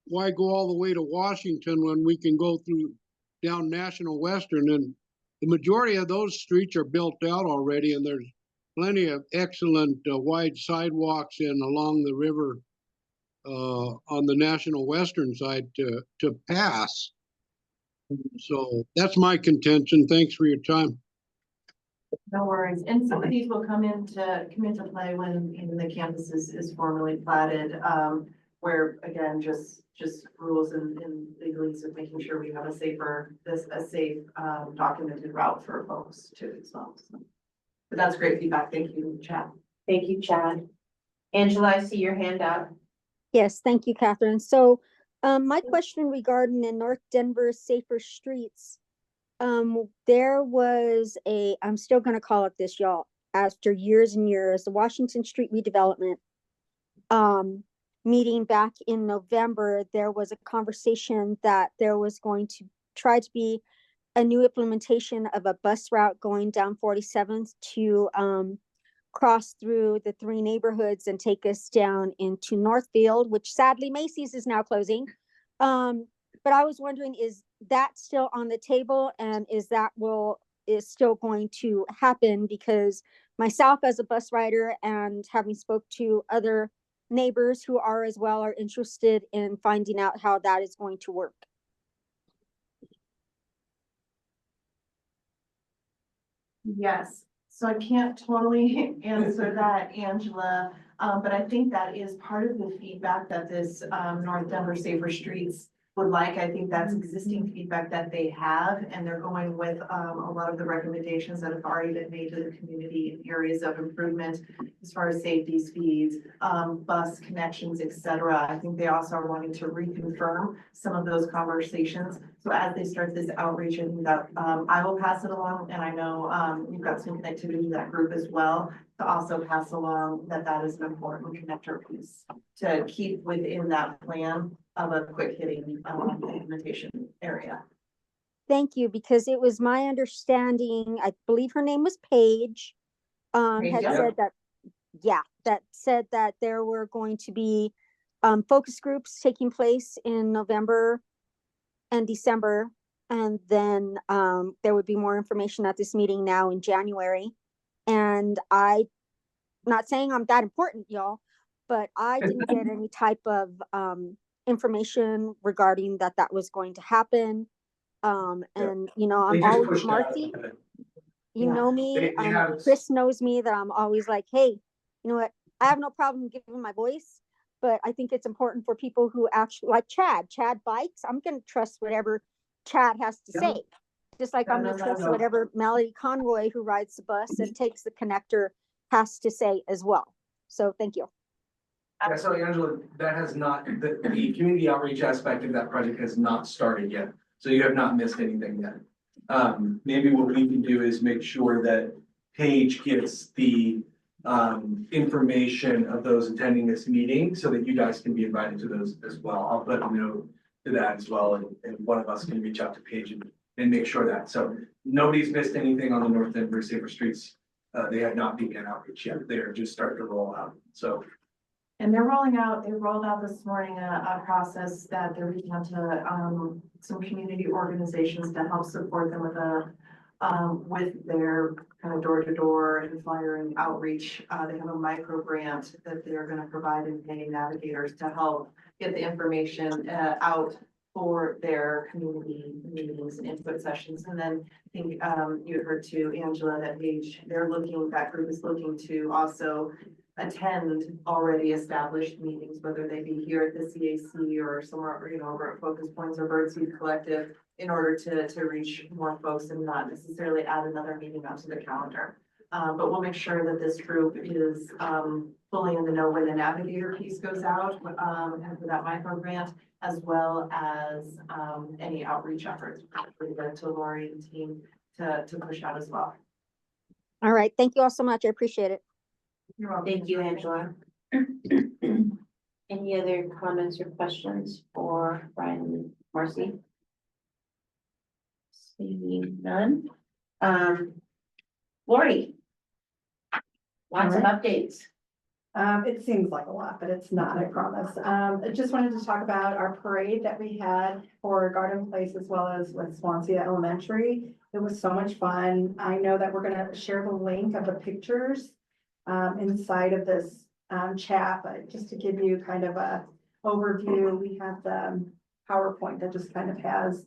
Why go all the way to Washington when we can go through down National Western? And the majority of those streets are built out already, and there's plenty of excellent wide sidewalks and along the river on the National Western side to pass. So that's my contention. Thanks for your time. No worries. And some of these will come into play when even the campus is formally platted, where again, just rules and legalese of making sure we have a safe documented route for folks too as well. So, but that's great feedback. Thank you, Chad. Thank you, Chad. Angela, I see your hand up. Yes, thank you, Catherine. So my question regarding the North Denver Safer Streets, there was I'm still going to call it this, y'all, after years and years, the Washington Street redevelopment meeting back in November. There was a conversation that there was going to try to be a new implementation of a bus route going down 47th to cross through the three neighborhoods and take us down into Northfield, which sadly Macy's is now closing. But I was wondering, that still on the table, and is still going to happen? Because myself as a bus rider and having spoke to other neighbors who are as well are interested in finding out how that is going to work. Yes, so I can't totally answer that, Angela, but I think that is part of the feedback that this North Denver Safer Streets would like. I think that's existing feedback that they have, and they're going with a lot of the recommendations that have already been made to the community in areas of improvement as far as safety, speeds, bus connections, etc. I think they also are wanting to reconfirm some of those conversations. So as they start this outreach, I think that I will pass it along, and I know you've got some connectivity to that group as well, to also pass along that that is an important connector piece to keep within that plan of a quick hitting implementation area. Thank you, because it was my understanding, I believe her name was Paige, had said that, that said that there were going to be focus groups taking place in November and December, and then there would be more information at this meeting now in January. And I'm not saying I'm that important, y'all, but I didn't get any type of information regarding that was going to happen. And you know, I'm always Marcy. You know me, Chris knows me, that I'm always like, hey, you know what? I have no problem giving my voice, but I think it's important for people who actually, like Chad bikes. I'm going to trust whatever Chad has to say. Just like I'm going to trust whatever Melody Conroy, who rides the bus and takes the connector, has to say as well. So thank you. Yeah, so Angela, that has not, the community outreach aspect of that project has not started yet. So you have not missed anything yet. Maybe what we can do is make sure that Paige gets the information of those attending this meeting so that you guys can be invited to those as well. I'll put a note to that as well, and one of us can reach out to Paige and make sure that. So nobody's missed anything on the North Denver Safer Streets. They have not begun outreach yet. They're just starting to roll out. So. And they're rolling out, they rolled out this morning a process that they're reaching out to some community organizations to help support them with their kind of door-to-door and flyer and outreach. They have a micro grant that they're going to provide and pay navigators to help get the information out for their community meetings and input sessions. And then I think you heard too, Angela, that that group is looking to also attend already established meetings, whether they be here at the CAC or somewhere, you know, over at Focus Points or Birdseed Collective, in order to reach more folks and not necessarily add another meeting onto the calendar. But we'll make sure that this group is fully in the know when the navigator piece goes out and for that micro grant, as well as any outreach efforts to Lori and team to push out as well. All right. Thank you all so much. I appreciate it. You're welcome. Thank you, Angela. Any other comments or questions for Brian and Marcy? Seeing none. Lori. Lots of updates. It seems like a lot, but it's not, I promise. I just wanted to talk about our parade that we had for Garden Place as well as with Swansea Elementary. It was so much fun. I know that we're gonna share the link of the pictures inside of this chat, but just to give you kind of a overview, we have the PowerPoint that just kind of has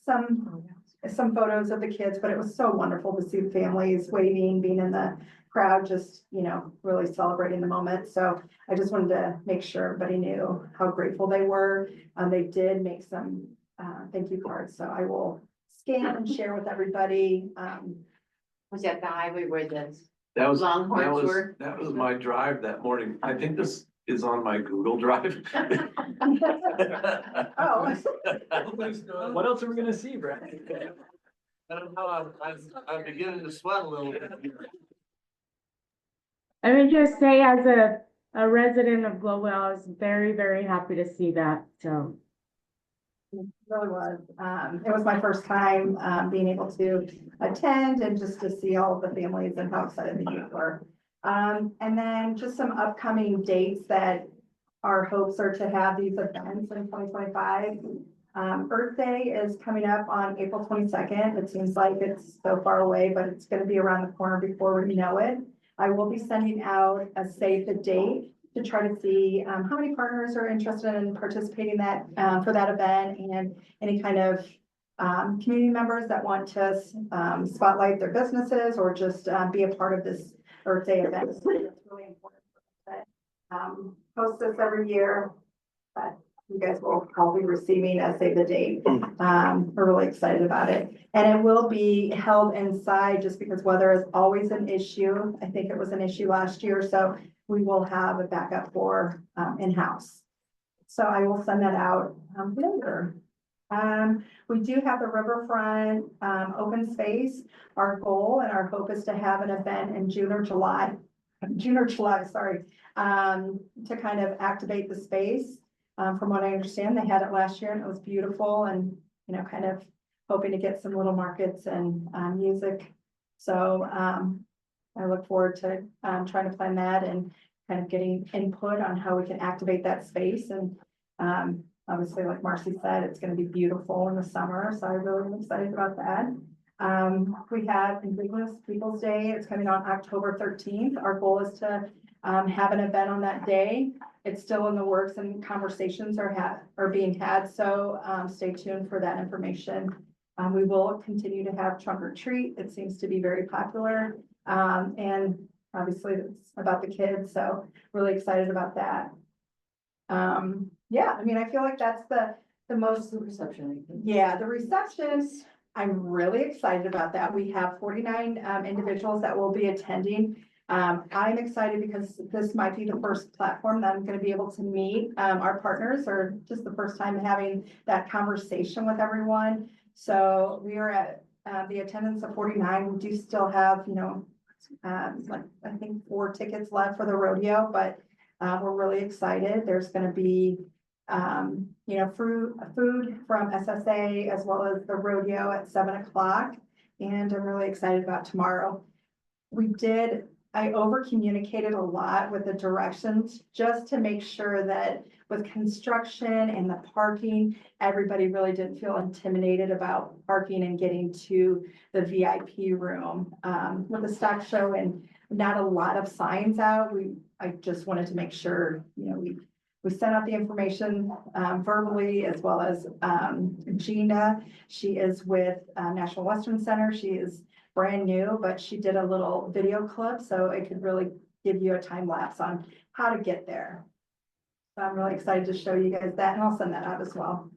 some photos of the kids, but it was so wonderful to see the families waving, being in the crowd, just, you know, really celebrating the moment. So I just wanted to make sure everybody knew how grateful they were. They did make some thank you cards, so I will scan and share with everybody. Was that the highway where the That was my drive that morning. I think this is on my Google Drive. Oh. What else are we gonna see, Brad? I don't know, I'm beginning to sweat a little bit. I would just say, as a resident of Global, I was very, very happy to see that, so. It really was. It was my first time being able to attend and just to see all of the families and how excited the youth were. And then just some upcoming dates that our hopes are to have these events in 2025. Earth Day is coming up on April 22nd. It seems like it's so far away, but it's gonna be around the corner before we know it. I will be sending out a save the date to try to see, how many partners are interested in participating for that event, and any kind of community members that want to, spotlight their businesses or just, be a part of this Earth Day event. So it's really important that, host this every year, but you guys will probably be receiving a save the date. We're really excited about it. And it will be held inside just because weather is always an issue. I think it was an issue last year, so we will have a backup for, in-house. So I will send that out, later. We do have the riverfront, open space. Our goal and our hope is to have an event in June or July, sorry, to kind of activate the space. From what I understand, they had it last year and it was beautiful, and, you know, kind of hoping to get some little markets and, music. So, I look forward to, trying to plan that and kind of getting input on how we can activate that space. And, obviously, like Marcy said, it's gonna be beautiful in the summer, so I really am excited about that. We have Indigenous Peoples' Day. It's coming on October 13th. Our goal is to, have an event on that day. It's still in the works and conversations are being had, so, stay tuned for that information. We will continue to have trunk or treat. It seems to be very popular. And obviously it's about the kids, so really excited about that. Yeah, I mean, I feel like that's the most. The reception. Yeah, the receptions, I'm really excited about that. We have 49 individuals that will be attending. I'm excited because this might be the first platform that I'm gonna be able to meet our partners, or just the first time having that conversation with everyone. So we are at the attendance of 49. We do still have, you know, like I think 4 tickets left for the rodeo, but we're really excited. There's gonna be, you know, food from SSA as well as the rodeo at 7 o'clock. And I'm really excited about tomorrow. I over communicated a lot with the directions just to make sure that with construction and the parking, everybody really didn't feel intimidated about parking and getting to the VIP room. With the stock show and not a lot of signs out, I just wanted to make sure, you know, we sent out the information verbally, as well as Gina. She is with National Western Center. She is brand new, but she did a little video clip, so it could really give you a time lapse on how to get there. So I'm really excited to show you guys that, and I'll send that out as well.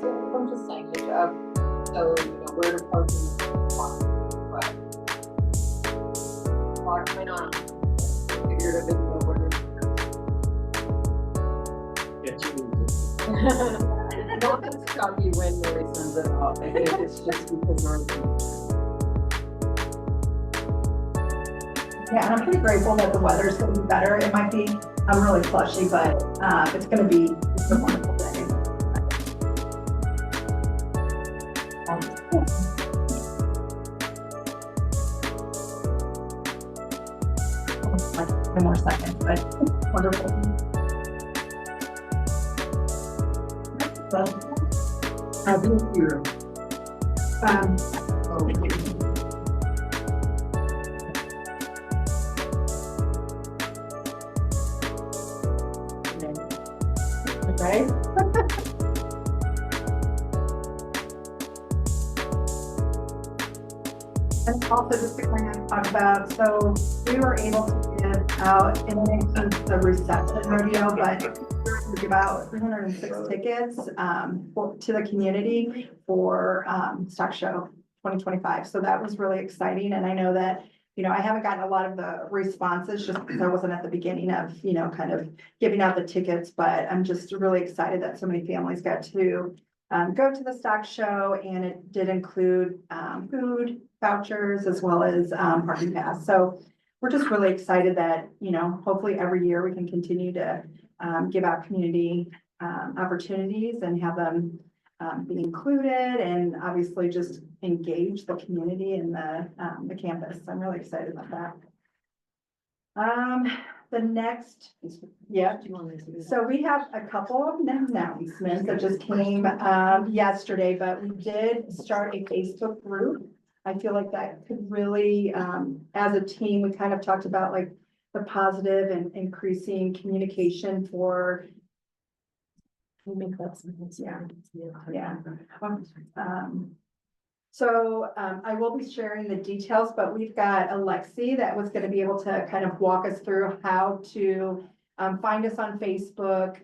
So I'm just signage up, so you know where to park in the but walk my on. Figured a bit more where to. Not to stop you when Mary sends it out. I think it's just because yeah, and I'm pretty grateful that the weather's gonna be better. It might be, I'm really flushy, but it's gonna be a wonderful day. Like 10 more seconds, but wonderful. So, I'll be here. Okay. And also just to kind of talk about, so we were able to give out in the reception rodeo, but we give out 306 tickets to the community for Stock Show 2025. So that was really exciting. And I know that, you know, I haven't gotten a lot of the responses just because I wasn't at the beginning of, you know, kind of giving out the tickets, but I'm just really excited that so many families got to go to the Stock Show, and it did include food vouchers as well as parking pass. So we're just really excited that, you know, hopefully every year we can continue to give out community opportunities and have them be included, and obviously just engage the community and the campus. I'm really excited about that. The next, yeah, so we have a couple of announcements that just came, yesterday, but we did start a Facebook group. I feel like that could really, as a team, we kind of talked about like the positive and increasing communication for. Yeah. So I will be sharing the details, but we've got Alexi that was gonna be able to kind of walk us through how to find us on Facebook,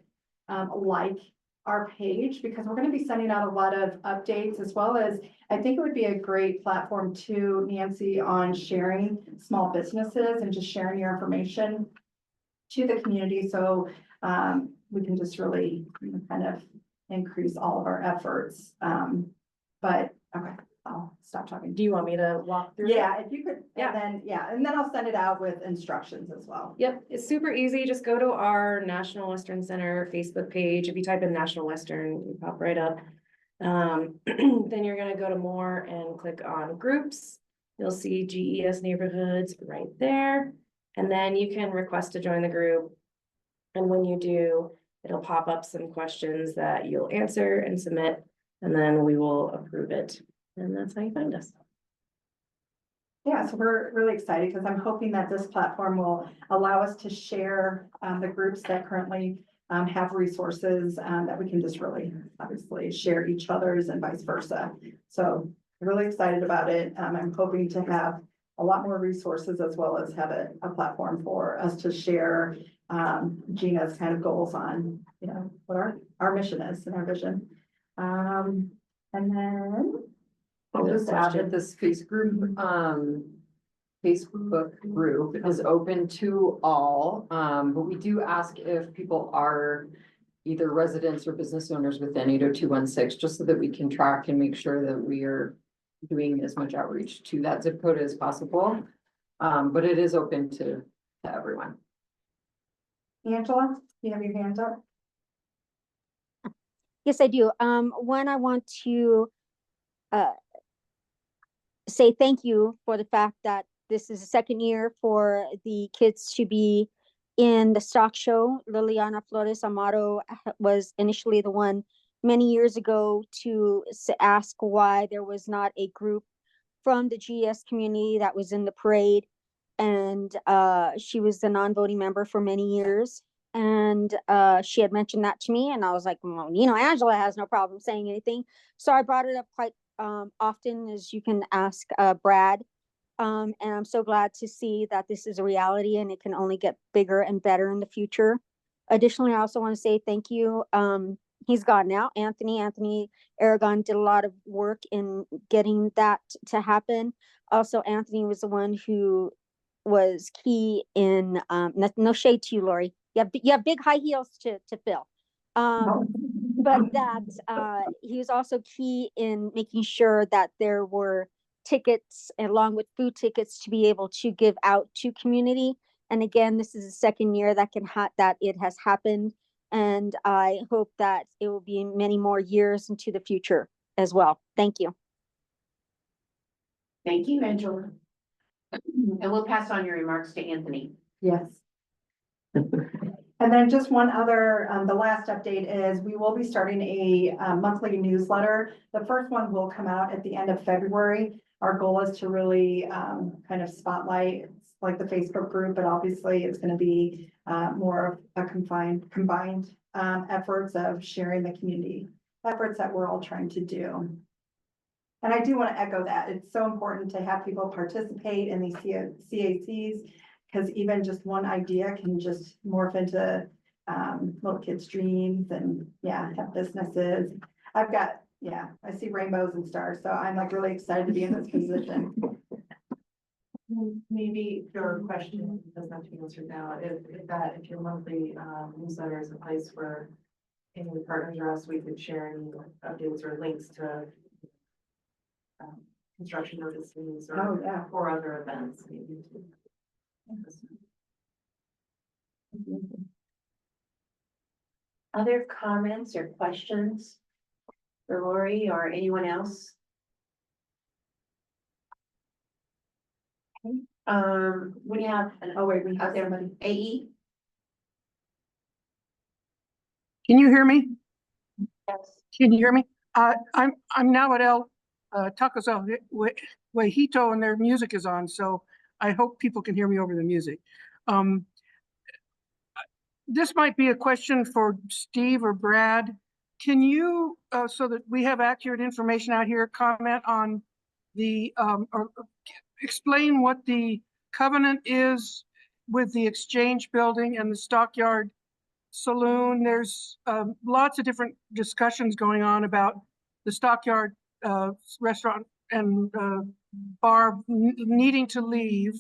like our page, because we're gonna be sending out a lot of updates, as well as I think it would be a great platform to Nancy on sharing small businesses and just sharing your information to the community. So we can just really kind of increase all of our efforts. But okay. I'll stop talking. Do you want me to walk through? Yeah, if you could, and then I'll send it out with instructions as well. Yep, it's super easy. Just go to our National Western Center Facebook page. If you type in National Western, you pop right up. Then you're gonna go to more and click on groups. You'll see GES neighborhoods right there. And then you can request to join the group. And when you do, it'll pop up some questions that you'll answer and submit, and then we will approve it. And that's how you find us. Yeah, so we're really excited because I'm hoping that this platform will allow us to share the groups that currently have resources that we can just really obviously share each other's and vice versa. So really excited about it. I'm hoping to have a lot more resources, as well as have a platform for us to share Gina's kind of goals on, you know, what our mission is and our vision. And then I'll just add that this Facebook group is open to all, but we do ask if people are either residents or business owners within 80216, just so that we can track and make sure that we are doing as much outreach to that zip code as possible. But it is open to everyone. Angela, you have your hand up? Yes, I do. One, I want to say thank you for the fact that this is the second year for the kids to be in the stock show. Liliana Flores Amaro was initially the one many years ago to ask why there was not a group from the GS community that was in the parade. And she was the non-voting member for many years. And she had mentioned that to me, and I was like, well, you know, Angela has no problem saying anything. So I brought it up quite often, as you can ask Brad. And I'm so glad to see that this is a reality and it can only get bigger and better in the future. Additionally, I also want to say thank you. He's gone now. Anthony Aragon did a lot of work in getting that to happen. Also, Anthony was the one who was key in, no shade to you, Lori. You have big high heels to fill. But that he was also key in making sure that there were tickets along with food tickets to be able to give out to community. And again, this is the second year that that it has happened. And I hope that it will be many more years into the future as well. Thank you. Thank you, Angela. And we'll pass on your remarks to Anthony. Yes. And then just one other, the last update is we will be starting a monthly newsletter. The first one will come out at the end of February. Our goal is to really kind of spotlight like the Facebook group, but obviously it's going to be more of a combined efforts of sharing the community efforts that we're all trying to do. And I do want to echo that. It's so important to have people participate in these CACs, because even just one idea can just morph into little kids' dreams and have businesses. I see rainbows and stars, so I'm like really excited to be in this position. Maybe your question doesn't have to be answered now. If your monthly newsletter is a place where any of the partners or us, we could share any updates or links to construction notices or other events. Maybe too. Other comments or questions for Lori or anyone else? Okay. What do you have? Oh, wait, we have everybody. AE? Can you hear me? Yes. Can you hear me? I'm now at El Tacos El Huejito and their music is on, so I hope people can hear me over the music. This might be a question for Steve or Brad. Can you, so that we have accurate information out here, comment on the, or explain what the covenant is with the Exchange Building and the Stockyard Saloon? There's lots of different discussions going on about the Stockyard restaurant and bar needing to leave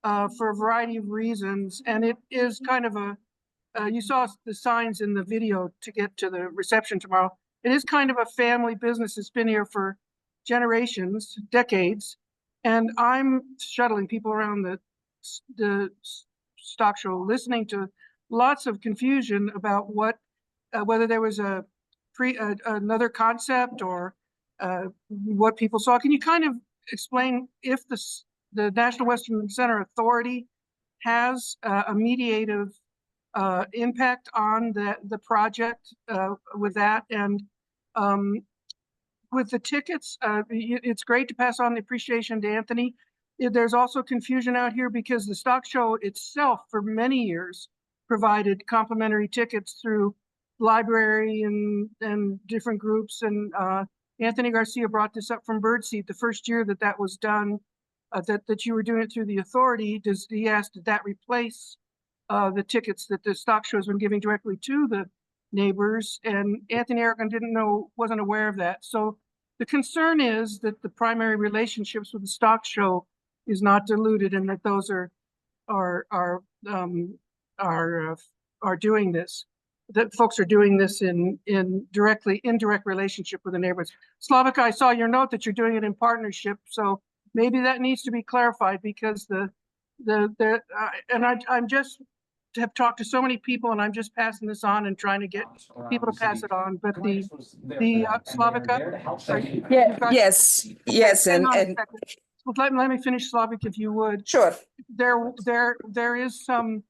for a variety of reasons. And it is kind of a, you saw the signs in the video to get to the reception tomorrow. It is kind of a family business. It's been here for generations, decades. And I'm shuttling people around the stock show, listening to lots of confusion about what, whether there was another concept or what people saw. Can you kind of explain if the National Western Center Authority has a mediative impact on the project with that? And with the tickets, it's great to pass on the appreciation to Anthony. There's also confusion out here because the stock show itself for many years provided complimentary tickets through library and different groups. And Anthony Garcia brought this up from Birdseed the first year that was done, that you were doing it through the authority. He asked, did that replace the tickets that the stock show has been giving directly to the neighbors? And Anthony Aragon wasn't aware of that. So the concern is that the primary relationships with the stock show is not diluted, and that those are doing this. That folks are doing this in indirect relationship with the neighbors. Slavica, I saw your note that you're doing it in partnership, so maybe that needs to be clarified, because I'm just have talked to so many people, and I'm just passing this on and trying to get people to pass it on. But the Slavica, yes, and let me finish, Slavik, if you would. Sure. There is some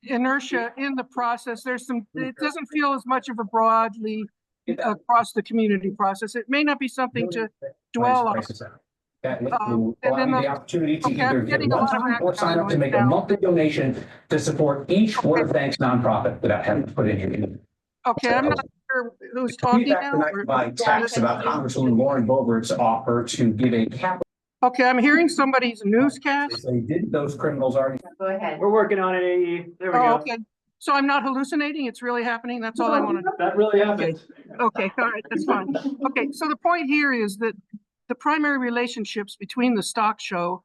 inertia in the process. It doesn't feel as much of a broadly across the community process. It may not be something to dwell on. That will allow you the opportunity to either give one time or sign up to make a monthly donation to support each Water Thanks nonprofit without having to put in your email. Okay, I'm not sure who's talking now. By text about Congresswoman Lauren Boebert's offer to give a capital. Okay, I'm hearing somebody's newscast. They did, those criminals already. Go ahead. We're working on it, AE. There we go. Okay, so I'm not hallucinating. It's really happening. That's all I want to know. That really happened. Okay, all right, that's fine. Okay, so the point here is that the primary relationships between the stock show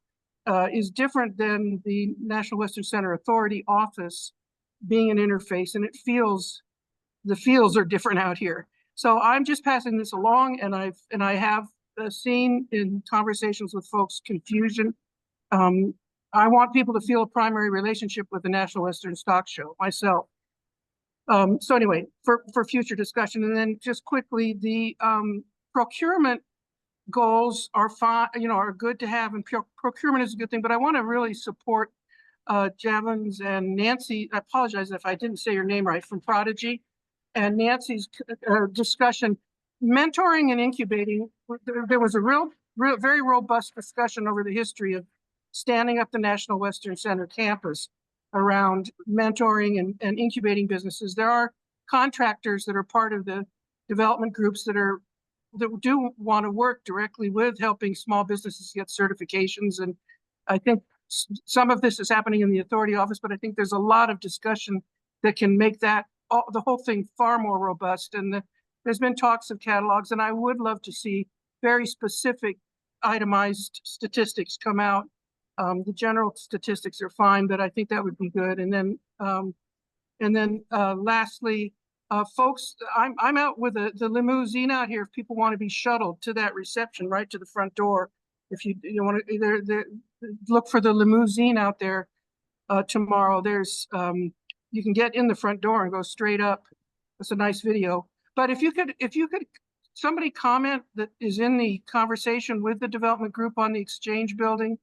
is different than the National Western Center Authority office being an interface, and the feels are different out here. So I'm just passing this along, and I have seen in conversations with folks confusion. I want people to feel a primary relationship with the National Western Stock Show myself. So anyway, for future discussion, and then just quickly, the procurement goals are fine, are good to have, and procurement is a good thing, but I want to really support Javins and Nancy. I apologize if I didn't say your name right, from Prodigy, and Nancy's discussion. Mentoring and incubating, there was a very robust discussion over the history of standing up the National Western Center campus around mentoring and incubating businesses. There are contractors that are part of the development groups that do want to work directly with helping small businesses get certifications. And I think some of this is happening in the authority office, but I think there's a lot of discussion that can make the whole thing far more robust. And there's been talks of catalogs, and I would love to see very specific itemized statistics come out. The general statistics are fine, but I think that would be good. And then lastly, folks, I'm out with the limousine out here. If people want to be shuttled to that reception, right to the front door, if you want to either look for the limousine out there tomorrow. There's you can get in the front door and go straight up. It's a nice video. But if you could, somebody comment that is in the conversation with the development group on the Exchange Building,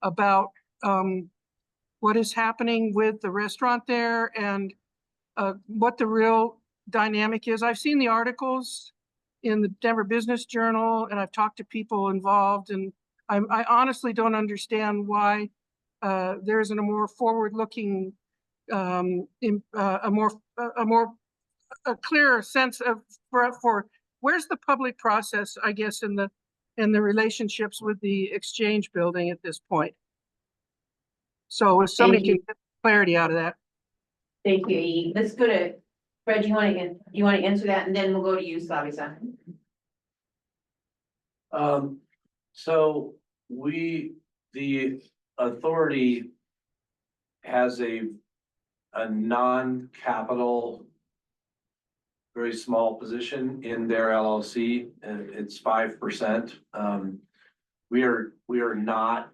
about what is happening with the restaurant there and what the real dynamic is. I've seen the articles in the Denver Business Journal, and I've talked to people involved, and I honestly don't understand why there isn't a more forward-looking, a clearer sense of for where's the public process, I guess, in the relationships with the Exchange building at this point. So if somebody can get clarity out of that. Thank you, E. Let's go to Fred. You want to answer that, and then we'll go to you, Slavisa. So the authority has a non-capital, very small position in their LLC, and it's 5%. We are not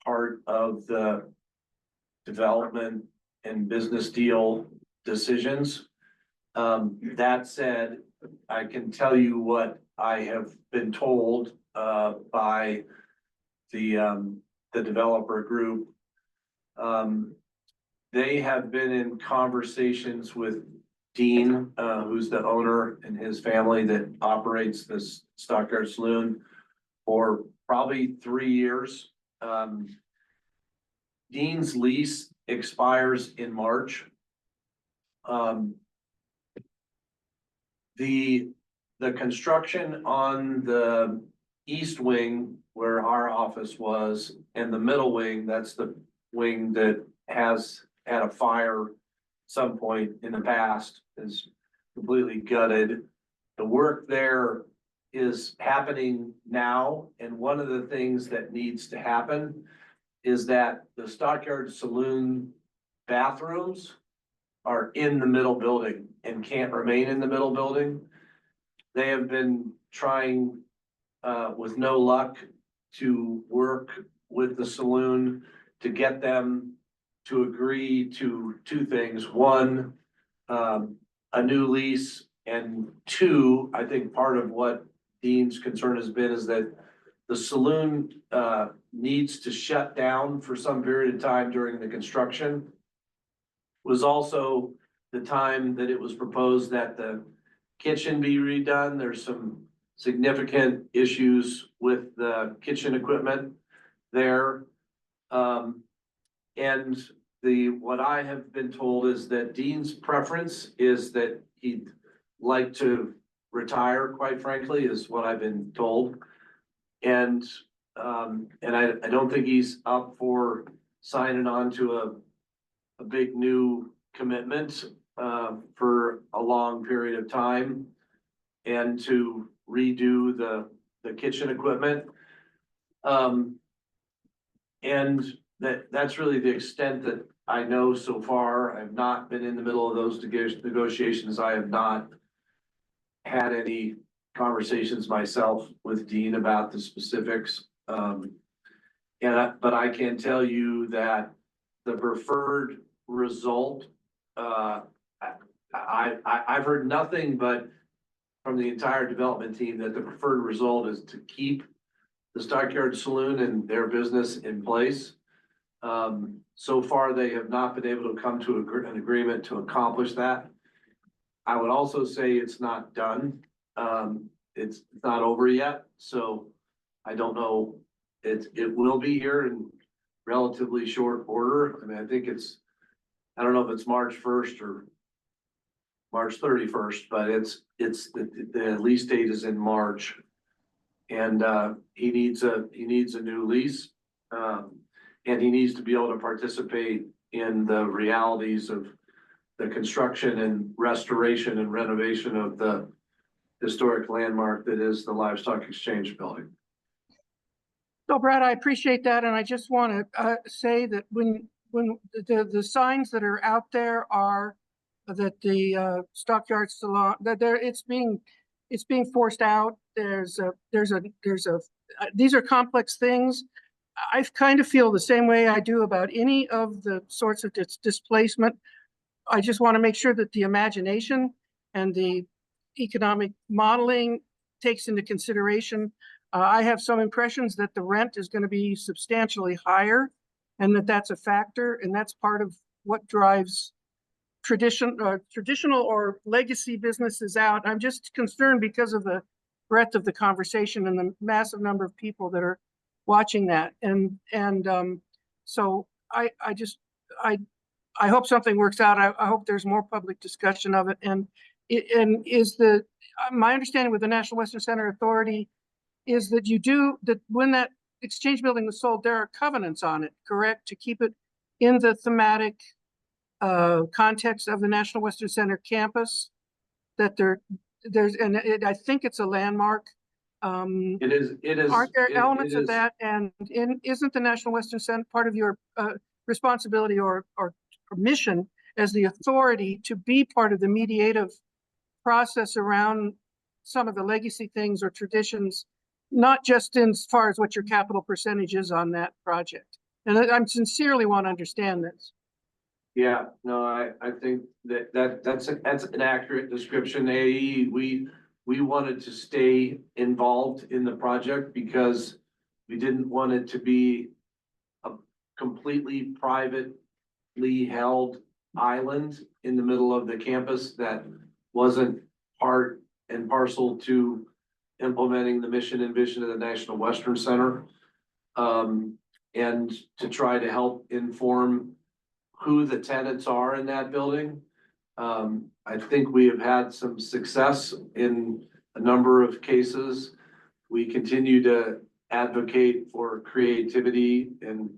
part of the development and business deal decisions. That said, I can tell you what I have been told by the developer group. They have been in conversations with Dean, who's the owner, and his family that operates this Stockyard Saloon for probably 3 years. Dean's lease expires in March. The construction on the east wing where our office was, and the middle wing, that's the wing that has had a fire at some point in the past, is completely gutted. The work there is happening now, and one of the things that needs to happen is that the Stockyard Saloon bathrooms are in the middle building and can't remain in the middle building. They have been trying with no luck to work with the saloon to get them to agree to 2 things. One, a new lease, and 2, I think part of what Dean's concern has been is that the saloon needs to shut down for some period of time during the construction. Was also the time that it was proposed that the kitchen be redone. There's some significant issues with the kitchen equipment there. And what I have been told is that Dean's preference is that he'd like to retire, quite frankly, is what I've been told. And I don't think he's up for signing on to a big new commitment for a long period of time and to redo the kitchen equipment. And that's really the extent that I know so far. I've not been in the middle of those negotiations. I have not had any conversations myself with Dean about the specifics. But I can tell you that the preferred result, I've heard nothing but from the entire development team that the preferred result is to keep the Stockyard Saloon and their business in place. So far, they have not been able to come to an agreement to accomplish that. I would also say it's not done. It's not over yet, so I don't know. It will be here in relatively short order. I mean, I think I don't know if it's March 1st or March 31st, but the lease date is in March. And he needs a new lease. And he needs to be able to participate in the realities of the construction and restoration and renovation of the historic landmark that is the Livestock Exchange building. So Brad, I appreciate that, and I just want to say that when the signs that are out there are that the Stockyard Salon, that it's being forced out. These are complex things. I kind of feel the same way I do about any of the sorts of displacement. I just want to make sure that the imagination and the economic modeling takes into consideration I have some impressions that the rent is going to be substantially higher and that that's a factor, and that's part of what drives traditional or legacy businesses out. I'm just concerned because of the breadth of the conversation and the massive number of people that are watching that. So I hope something works out. I hope there's more public discussion of it. My understanding with the National Western Center Authority is that when that exchange building was sold, there are covenants on it, correct? To keep it in the thematic context of the National Western Center campus, that I think it's a landmark. It is. Aren't there elements of that? And isn't the National Western Center part of your responsibility or mission as the authority to be part of the mediative process around some of the legacy things or traditions, not just as far as what your capital percentage is on that project? And I sincerely want to understand this. Yeah, no, I think that's an accurate description. AE, we wanted to stay involved in the project because we didn't want it to be a completely privately held island in the middle of the campus that wasn't part and parcel to implementing the mission and vision of the National Western Center. And to try to help inform who the tenants are in that building. I think we have had some success in a number of cases. We continue to advocate for creativity and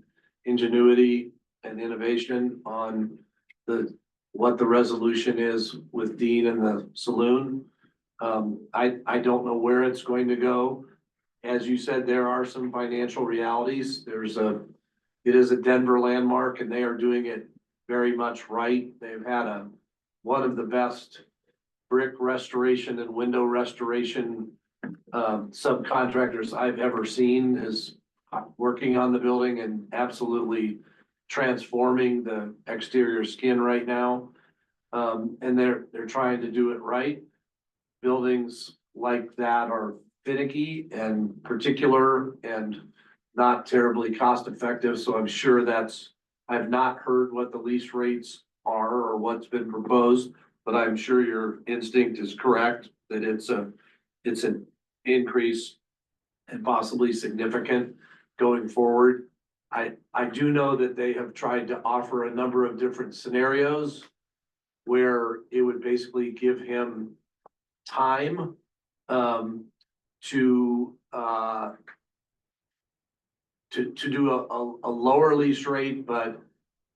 ingenuity and innovation on what the resolution is with Dean and the saloon. I don't know where it's going to go. As you said, there are some financial realities. It is a Denver landmark and they are doing it very much right. They've had one of the best brick restoration and window restoration subcontractors I've ever seen is working on the building and absolutely transforming the exterior skin right now. And they're trying to do it right. Buildings like that are finicky and particular and not terribly cost effective. So I'm sure I've not heard what the lease rates are or what's been proposed, but I'm sure your instinct is correct that it's an increase and possibly significant going forward. I do know that they have tried to offer a number of different scenarios where it would basically give him time to do a lower lease rate, but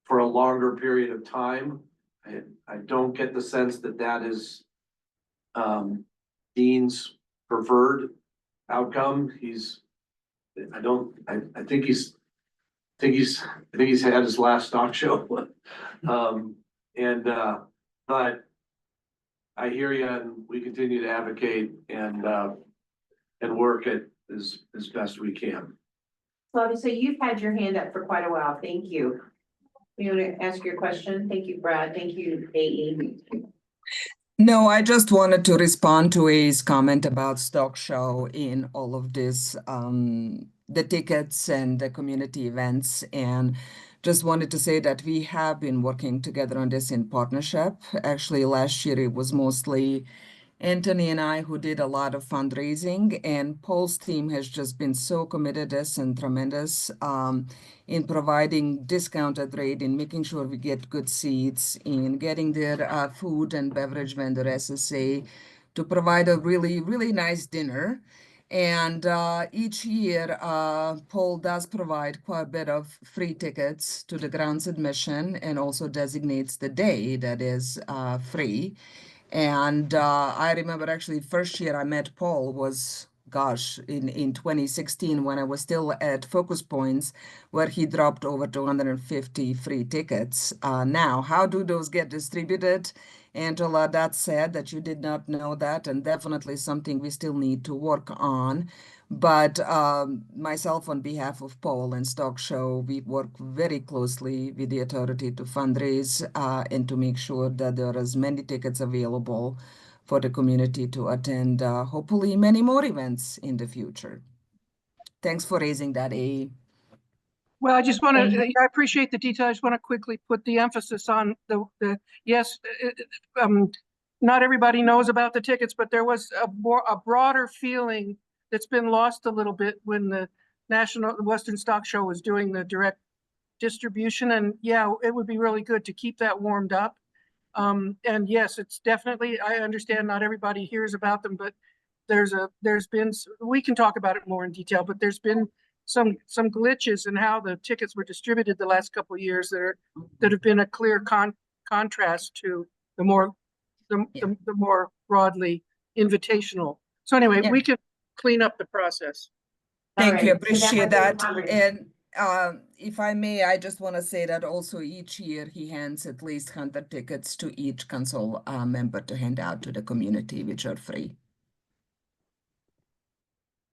for a longer period of time. I don't get the sense that is Dean's preferred outcome. I think he's had his last stock show. But I hear you, and we continue to advocate and work it as best we can. Flavia, so you've had your hand up for quite a while. Thank you. You want to ask your question? Thank you, Brad. Thank you, AE. No, I just wanted to respond to A's comment about stock show in all of this, the tickets and the community events, and just wanted to say that we have been working together on this in partnership. Actually, last year it was mostly Anthony and I who did a lot of fundraising, and Paul's team has just been so committed and tremendous in providing discounted rate, in making sure we get good seats, in getting their food and beverage vendor SSA to provide a really, really nice dinner. And each year, Paul does provide quite a bit of free tickets to the grounds admission and also designates the day that is free. And I remember actually first year I met Paul was, gosh, in 2016 when I was still at Focus Points, where he dropped over 250 free tickets. Now, how do those get distributed? Angela, that's sad that you did not know that, and definitely something we still need to work on. But myself, on behalf of Paul and Stock Show, we work very closely with the authority to fundraise and to make sure that there are as many tickets available for the community to attend, hopefully many more events in the future. Thanks for raising that, A. Well, I just want to, I appreciate the detail. I just want to quickly put the emphasis on the yes, not everybody knows about the tickets, but there was a broader feeling that's been lost a little bit when the National Western Stock Show was doing the direct distribution. And yeah, it would be really good to keep that warmed up. And yes, it's definitely, I understand not everybody hears about them, but there's been, we can talk about it more in detail, but there's been some glitches in how the tickets were distributed the last couple of years that have been a clear contrast to the more broadly invitational. So anyway, we can clean up the process. Thank you, All right, so appreciate that was that. the And if I may, I just want to say that also each year he hands at least 100 tickets to each council member to hand out to the community, which are free.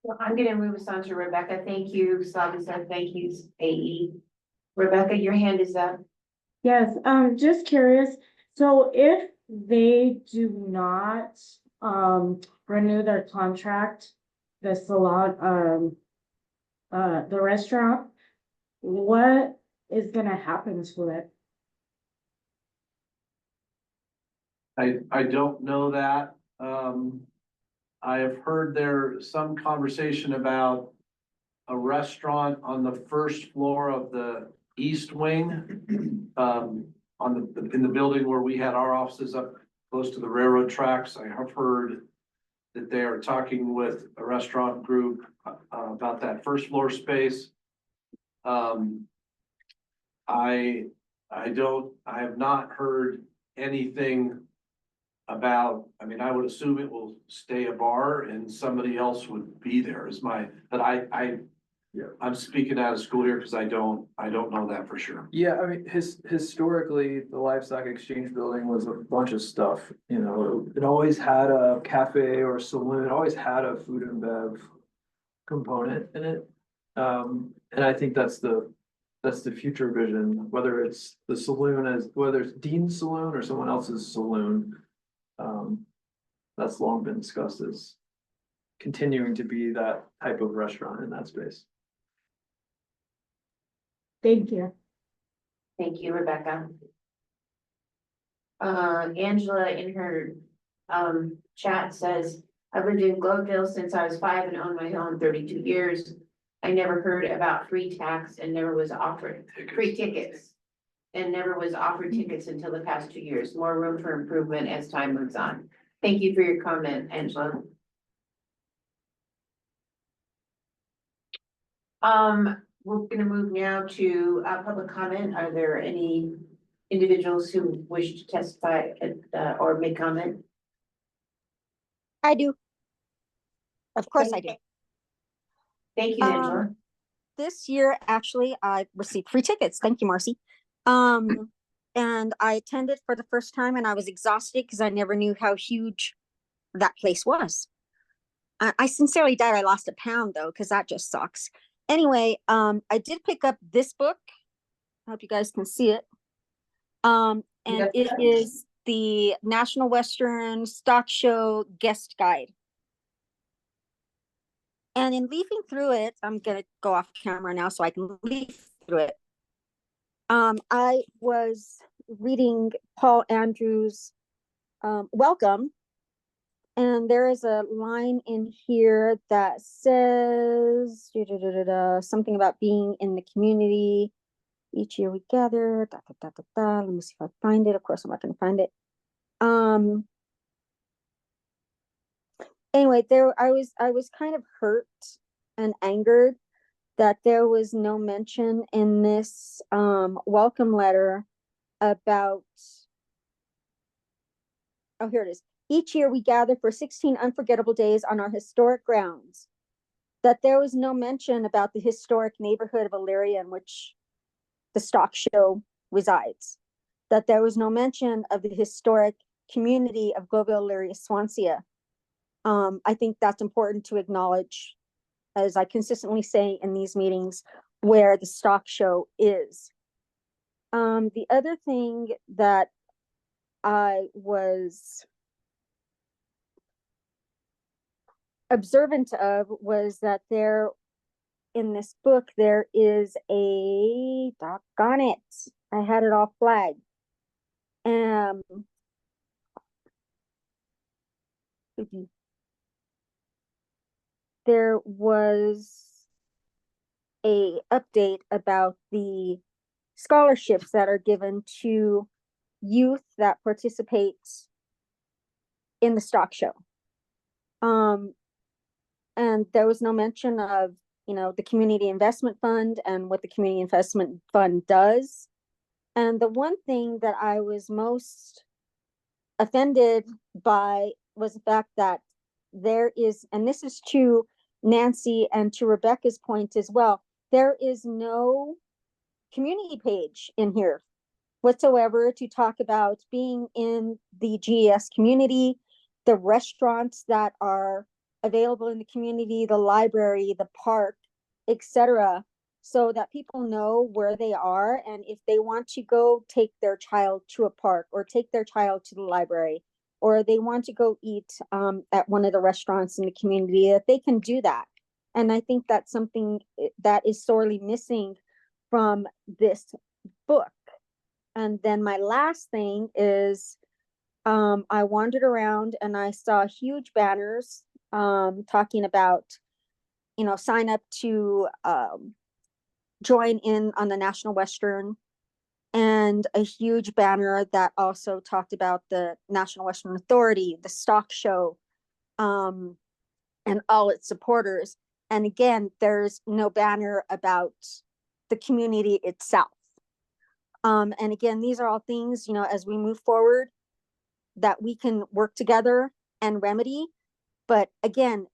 Well, I'm gonna move us on to Rebecca. Thank you, Slavisa. Thank you, AE. Rebecca, your hand is up. Yes, just curious, so if they do not, renew their contract, the salon, the restaurant, what is gonna happen to it? I don't know that. I have heard there's some conversation about a restaurant on the first floor of the east wing. In the building where we had our offices up close to the railroad tracks. I have heard that they are talking with a restaurant group about that first floor space. I have not heard anything about, I mean, I would assume it will stay a bar and somebody else would be there but I'm speaking out of school here because I don't know that for sure. Yeah, I mean, historically, the Livestock Exchange Building was a bunch of stuff, you know, it always had a cafe or saloon, it always had a food and bev component in it. And I think that's the future vision, whether it's the saloon whether it's Dean's Saloon or someone else's saloon. That's long been discussed as continuing to be that type of restaurant in that space. Thank you. Thank you, Rebecca. Angela in her chat says, I've lived in Gloveville since I was 5 and owned my home 32 years. I never heard about free tax and never was offered free tickets. And never was offered tickets until the past 2 years. More room for improvement as time moves on. Thank you for your comment, Angela. We're gonna move now to public comment. Are there any individuals who wish to testify or make comment? I do. Of course I do. Thank you, Angela. This year, actually, I received free tickets. Thank you, Marcy. And I attended for the first time and I was exhausted because I never knew how huge that place was. I sincerely doubt I lost a pound though, because that just sucks. Anyway, I did pick up this book. I hope you guys can see it. And it is the National Western Stock Show Guest Guide. And in leafing through it, I'm gonna go off camera now so I can leaf through it. I was reading Paul Andrews' Welcome, and there is a line in here that says something about being in the community. Each year we gather. Let me see if I find it. Of course, I'm not going to find it. Anyway, I was kind of hurt and angered that there was no mention in this welcome letter about, oh, here it is. Each year we gather for 16 unforgettable days on our historic grounds. That there was no mention about the historic neighborhood of Elyria in which the stock show resides. That there was no mention of the historic community of Gloveville, Elyria, Swansea. I think that's important to acknowledge, as I consistently say in these meetings, where the stock show is. The other thing that I was observant of was that there in this book, there is a, doggone it, I had it all flagged. There was a update about the scholarships that are given to youth that participate in the stock show. And there was no mention of, the Community Investment Fund and what the Community Investment Fund does. And the one thing that I was most offended by was the fact that there is, and this is to Nancy and to Rebecca's point as well, there is no community page in here whatsoever to talk about being in the GES community, the restaurants that are available in the community, the library, the park, etc., so that people know where they are, and if they want to go take their child to a park or take their child to the library, or they want to go eat at one of the restaurants in the community, that they can do that. And I think that's something that is sorely missing from this book. And then my last thing is, I wandered around and I saw huge banners talking about, sign up to join in on the National Western, and a huge banner that also talked about the National Western Authority, the stock show, and all its supporters. And again, there's no banner about the community itself. And again, these are all things, as we move forward, that we can work together and remedy. But again,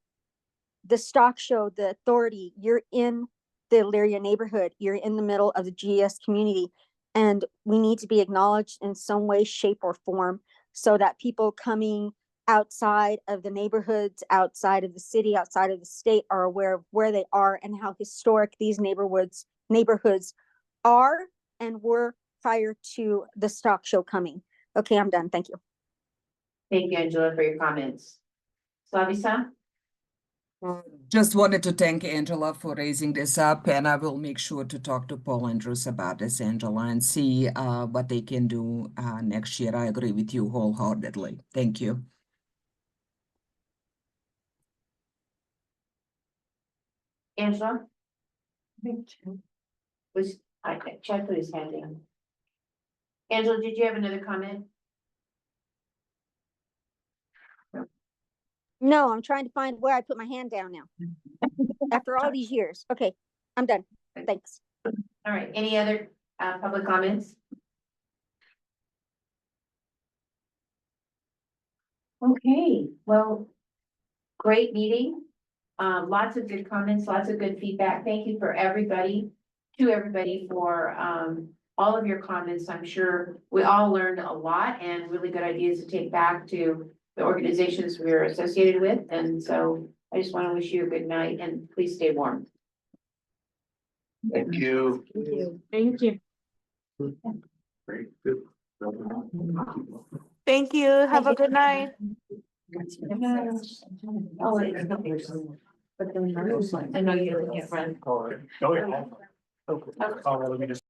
the stock show, the authority, you're in the Elyria neighborhood, you're in the middle of the GES community, and we need to be acknowledged in some way, shape, or form, so that people coming outside of the neighborhoods, outside of the city, outside of the state are aware of where they are and how historic these neighborhoods are and were prior to the stock show coming. Okay, I'm done. Thank you. Thank you, Angela, for your comments. Slavisa? Just wanted to thank Angela for raising this up, and I will make sure to talk to Paul Andrews about this, Angela, and see what they can do next year. I agree with you wholeheartedly. Thank you. Angela? Chad put his hand down. Angela, did you have another comment? No, I'm trying to find where I put my hand down now. After all these years. Okay, I'm done. Thanks. All right, any other public comments? Okay, well, great meeting. Lots of good comments, lots of good feedback. Thank you for everybody for all of your comments. I'm sure we all learned a lot and really good ideas to take back to the organizations we're associated with. And so I just want to wish you a good night and please stay warm. Thank you. Thank you. Great, good. Thank you. Have a good night. Oh, wait, but then I know you're looking at front. Oh, yeah. Okay. Oh, let me just.